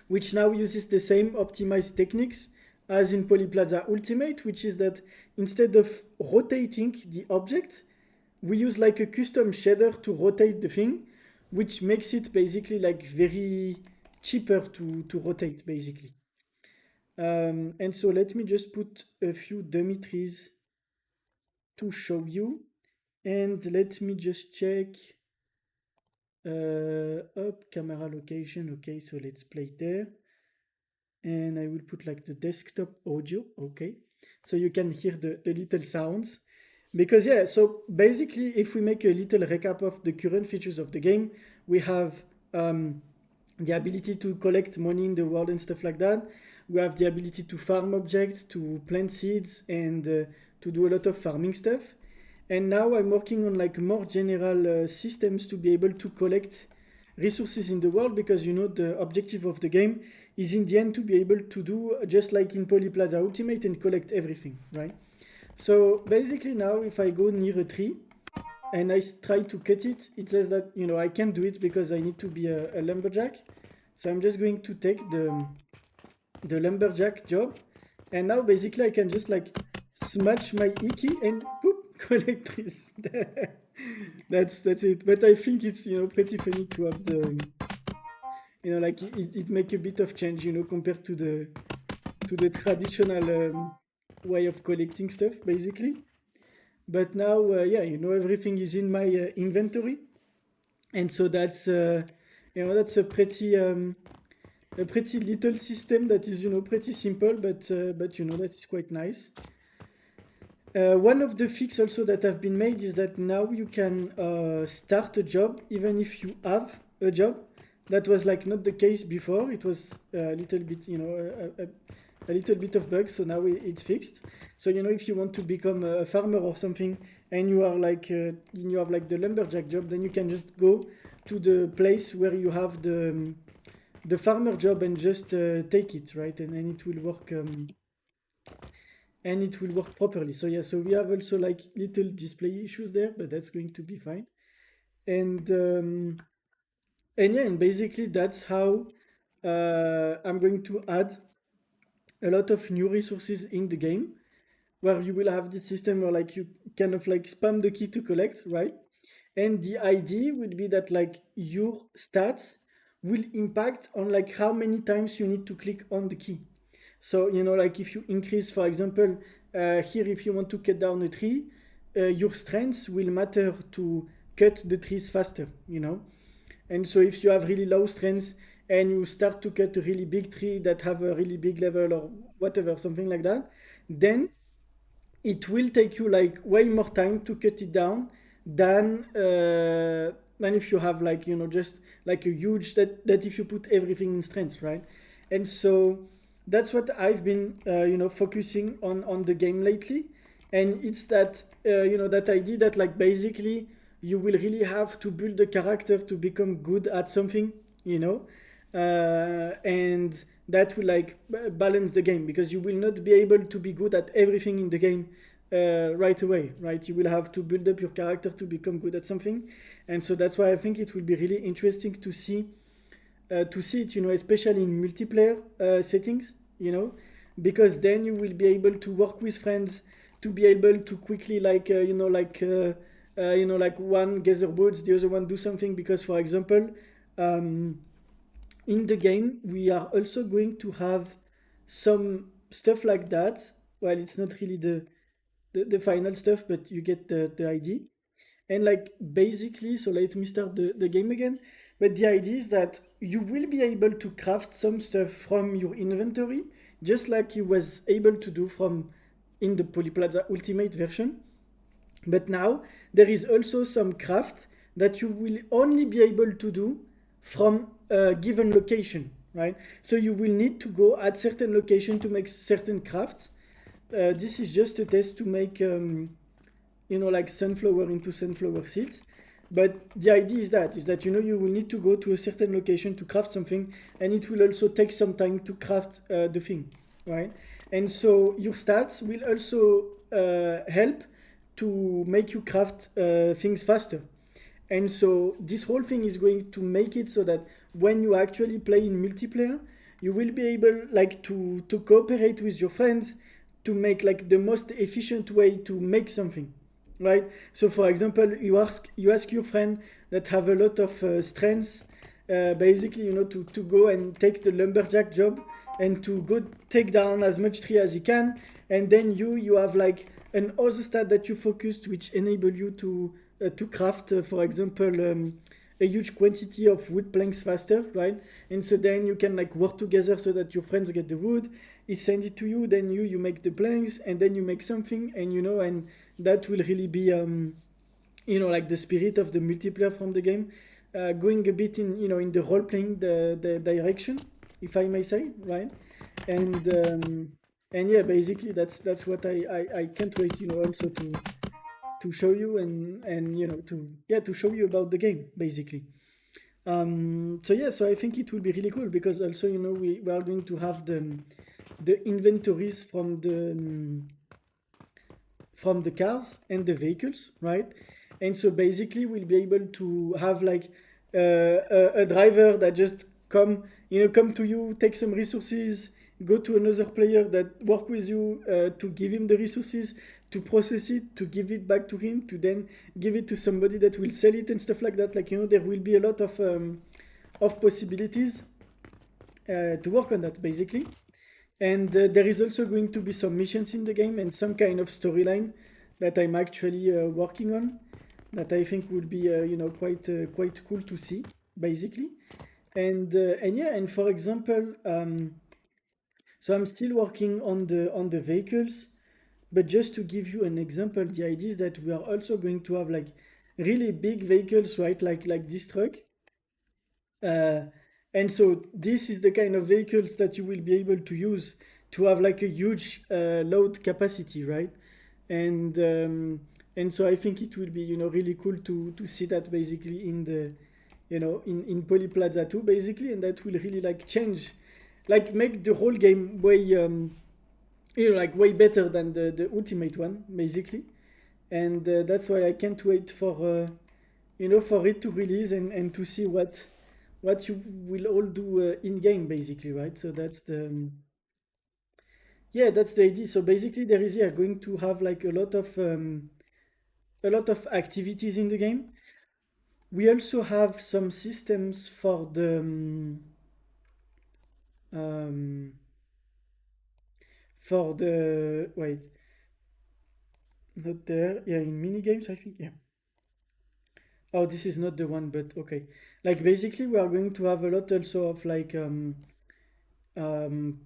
which now uses the same optimized techniques as in Polyplaza Ultimate, which is that instead of rotating the object, we use like a custom shader to rotate the thing, which makes it basically like very cheaper to rotate basically. And so let me just put a few dummy trees to show you. And let me just check up camera location. Okay, so let's play there. And I will put like the desktop audio. Okay, so you can hear the little sounds. Because yeah, so basically if we make a little recap of the current features of the game, we have the ability to collect money in the world and stuff like that. We have the ability to farm objects, to plant seeds, and to do a lot of farming stuff. And now I'm working on like more general systems to be able to collect resources in the world, because the objective of the game is in the end to be able to do just like in Polyplaza Ultimate and collect everything, right? So basically now if I go near a tree and I try to cut it, it says that I can't do it because I need to be a lumberjack. So I'm just going to take the lumberjack job, and now basically I can just like smash my E key and boop, collect trees. That's it. But I think it's pretty funny to have the like it make a bit of change compared to the traditional way of collecting stuff basically. But now yeah, everything is in my inventory, and so that's that's a pretty little system that is pretty simple, but that is quite nice. One of the fixes also that have been made is that now you can start a job even if you have a job. That was like not the case before. It was a little bit a little bit of bug, so now it's fixed. So if you want to become a farmer or something, and you are like you have like the lumberjack job, then you can just go to the place where you have the farmer job and just take it, right? And it will work properly. So yeah, so we have also like little display issues there, but that's going to be fine. And yeah, and basically that's how I'm going to add a lot of new resources in the game, where you will have this system where like you kind of like spam the key to collect, right? And the idea would be that like your stats will impact on like how many times you need to click on the key. So like if you increase, for example, here if you want to cut down a tree, your strengths will matter to cut the trees faster. And so if you have really low strengths and you start to cut a really big tree that have a really big level or whatever, something like that, then it will take you like way more time to cut it down than if you have like just like a huge that if you put everything in strengths, right? And so that's what I've been focusing on the game lately. And it's that that idea that like basically you will really have to build a character to become good at something, and that will like balance the game, because you will not be able to be good at everything in the game right away, right? You will have to build up your character to become good at something. And so that's why I think it will be really interesting to see it, especially in multiplayer settings, because then you will be able to work with friends, to be able to quickly like like one gather woods, the other one do something. Because for example, in the game we are also going to have some stuff like that. Well, it's not really the final stuff, but you get the idea. And like basically, so let me start the game again. But the idea is that you will be able to craft some stuff from your inventory, just like you was able to do from in the Polyplaza Ultimate version. But now there is also some craft that you will only be able to do from a given location, right? So you will need to go at certain location to make certain crafts. This is just a test to make, like sunflower into sunflower seeds. But the idea is that you will need to go to a certain location to craft something, and it will also take some time to craft the thing, right? And so your stats will also help to make you craft things faster. And so this whole thing is going to make it so that when you actually play in multiplayer, you will be able like to cooperate with your friends to make like the most efficient way to make something, right? So for example, you ask your friend that have a lot of strengths, basically, to go and take the lumberjack job and to go take down as much tree as you can, and then you have like an other stat that you focused, which enable you to craft, for example, a huge quantity of wood planks faster, right? And so then you can like work together so that your friends get the wood, he send it to you, then you make the planks, and then you make something, and that will really be like the spirit of the multiplayer from the game, going a bit in the role playing the direction, if I may say, right? And yeah, basically that's what I can't wait, also to show you, and to show you about the game, basically. So yeah, so I think it will be really cool because also we are going to have the inventories from the cars and the vehicles, right? And so basically we'll be able to have like a driver that just come to you, take some resources, go to another player that work with you, to give him the resources, to process it, to give it back to him, to then give it to somebody that will sell it and stuff like that. Like, there will be a lot of possibilities to work on that, basically. And there is also going to be some missions in the game and some kind of storyline that I'm actually working on, that I think would be quite cool to see, basically. And yeah, and for example, so I'm still working on the vehicles, but just to give you an example, the idea is that we are also going to have like really big vehicles, right? Like this truck. Uh, and so this is the kind of vehicles that you will be able to use to have like a huge load capacity, right? And and so I think it will be really cool to see that basically in the in Polyplaza 2, basically, and that will really like change, like make the whole game way like way better than the ultimate one, basically. And that's why I can't wait for it to release, and to see what you will all do in game, basically, right? So that's the yeah, that's the idea. So basically there is, yeah, going to have like a lot of activities in the game. We also have some systems for the um, wait, not there, yeah, in mini games, I think, yeah. Oh, this is not the one, but okay. Like basically we are going to have a lot also of like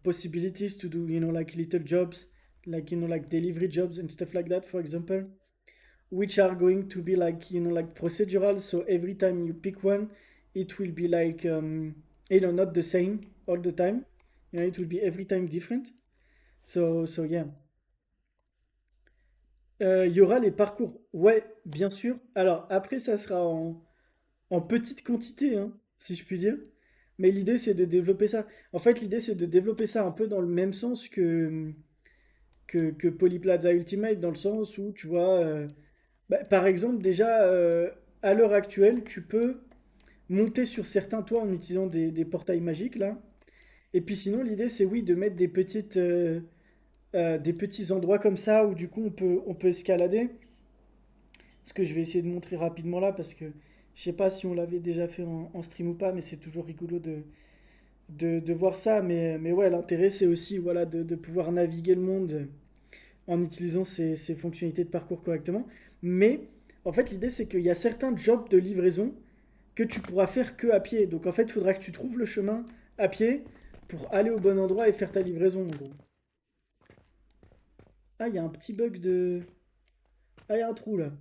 possibilities to do, like little jobs, like like delivery jobs and stuff like that, for example, which are going to be like like procedural. So every time you pick one, it will be like not the same all the time. It will be every time different. So yeah. Il y aura les parcours. Ouais, bien sûr. Alors après, ça sera en petite quantité, hein, si je puis dire. Mais l'idée, c'est de développer ça. En fait, l'idée, c'est de développer ça un peu dans le même sens que Polyplaza Ultimate, dans le sens où, tu vois, par exemple, déjà, à l'heure actuelle, tu peux monter sur certains toits en utilisant des portails magiques, là. Et puis sinon, l'idée, c'est oui, de mettre des petits endroits comme ça où du coup on peut escalader. Ce que je vais essayer de montrer rapidement là, parce que je sais pas si on l'avait déjà fait en stream ou pas, mais c'est toujours rigolo de voir ça. Mais ouais, l'intérêt c'est aussi, voilà, de pouvoir naviguer le monde en utilisant ces fonctionnalités de parcours correctement. Mais en fait, l'idée c'est qu'il y a certains jobs de livraison que tu pourras faire que à pied. Donc en fait, il faudra que tu trouves le chemin à pied pour aller au bon endroit et faire ta livraison, en gros. Ah, il y a un petit bug de... Ah, il y a un trou là.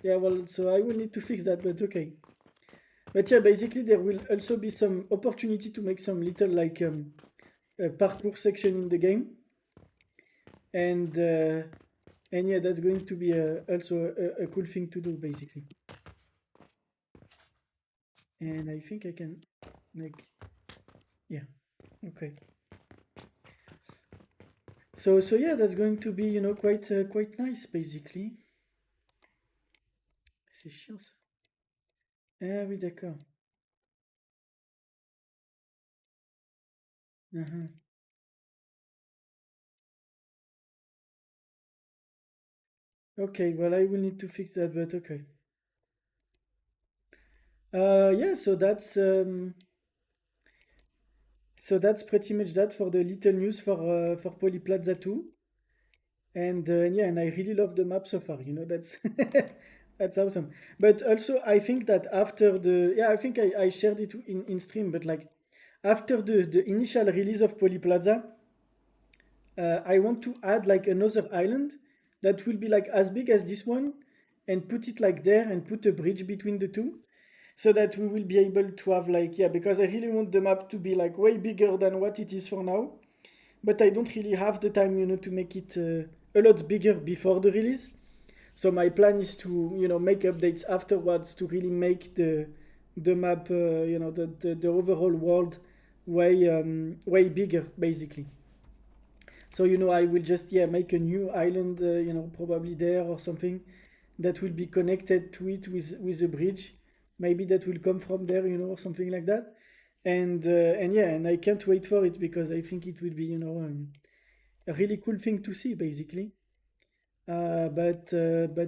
Yeah, well, so I will need to fix that, but okay. But yeah, basically there will also be some opportunity to make some little like parkour section in the game, and yeah, that's going to be also a cool thing to do basically. And I think I can like, yeah, okay. So yeah, that's going to be quite nice basically. C'est chiant ça. Ah oui, d'accord. Mhm. Okay, well I will need to fix that, but okay. Yeah, so that's pretty much that for the little news for Polyplaza 2. And yeah, and I really love the map so far. That's that's awesome. But also, I think that after I think I shared it in stream, but like after the initial release of Polyplaza, I want to add like another island that will be like as big as this one, and put it like there and put a bridge between the two, so that we will be able to have like, yeah, because I really want the map to be like way bigger than what it is for now, but I don't really have the time, to make it a lot bigger before the release. So my plan is to, make updates afterwards to really make the map, the overall world way bigger, basically. So I will just, yeah, make a new island, probably there or something that will be connected to it with a bridge. Maybe that will come from there, or something like that. And yeah, and I can't wait for it because I think it will be, a really cool thing to see, basically. But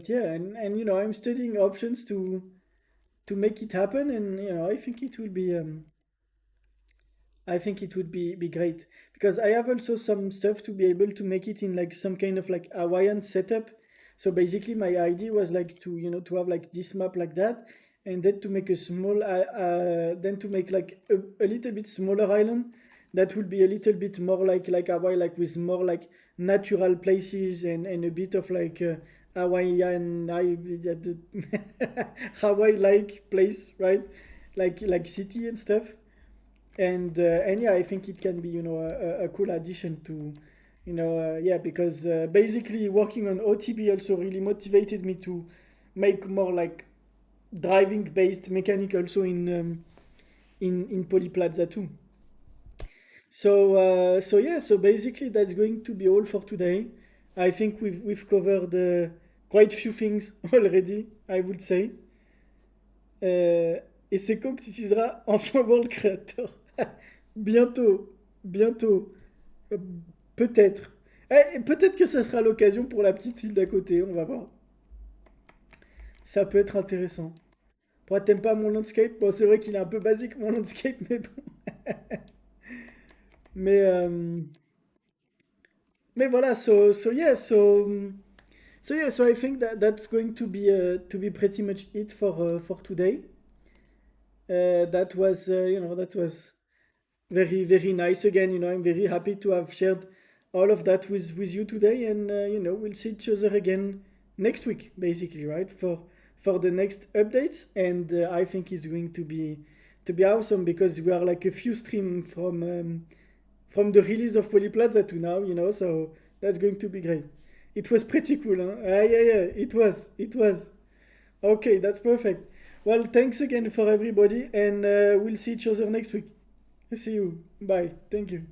yeah, and I'm studying options to make it happen, and I think it would be great because I have also some stuff to be able to make it in like some kind of like Hawaiian setup. So basically, my idea was like to have like this map like that, and then to make a small then to make like a little bit smaller island that will be a little bit more like Hawaii, like with more like natural places and a bit of like Hawaiian Hawaii like place, right? Like city and stuff. And yeah, I think it can be a cool addition to yeah, because basically working on OTB also really motivated me to make more like driving based mechanic also in Polyplaza too. So yeah, so basically that's going to be all for today. I think we've covered quite few things already, I would say. Et c'est quand que tu utiliseras enfin World Creator? Bientôt, bientôt. Euh, Peut-être. Peut-être que ça sera l'occasion pour la petite île d'à côté, on va voir. Ça peut être intéressant. Pourquoi t'aimes pas mon landscape? Bon, c'est vrai qu'il est un peu basique mon landscape, mais bon. Mais, euh, mais voilà, so I think that's going to be pretty much it for today. That was very very nice again. I'm very happy to have shared all of that with you today, and we'll see each other again next week, basically, right, for the next updates. And I think it's going to be awesome because we are like a few streams from the release of Polyplaza to now, so that's going to be great. It was pretty cool, huh? Yeah, it was okay. That's perfect. Well, thanks again for everybody, and we'll see each other next week. See you. Bye. Thank you.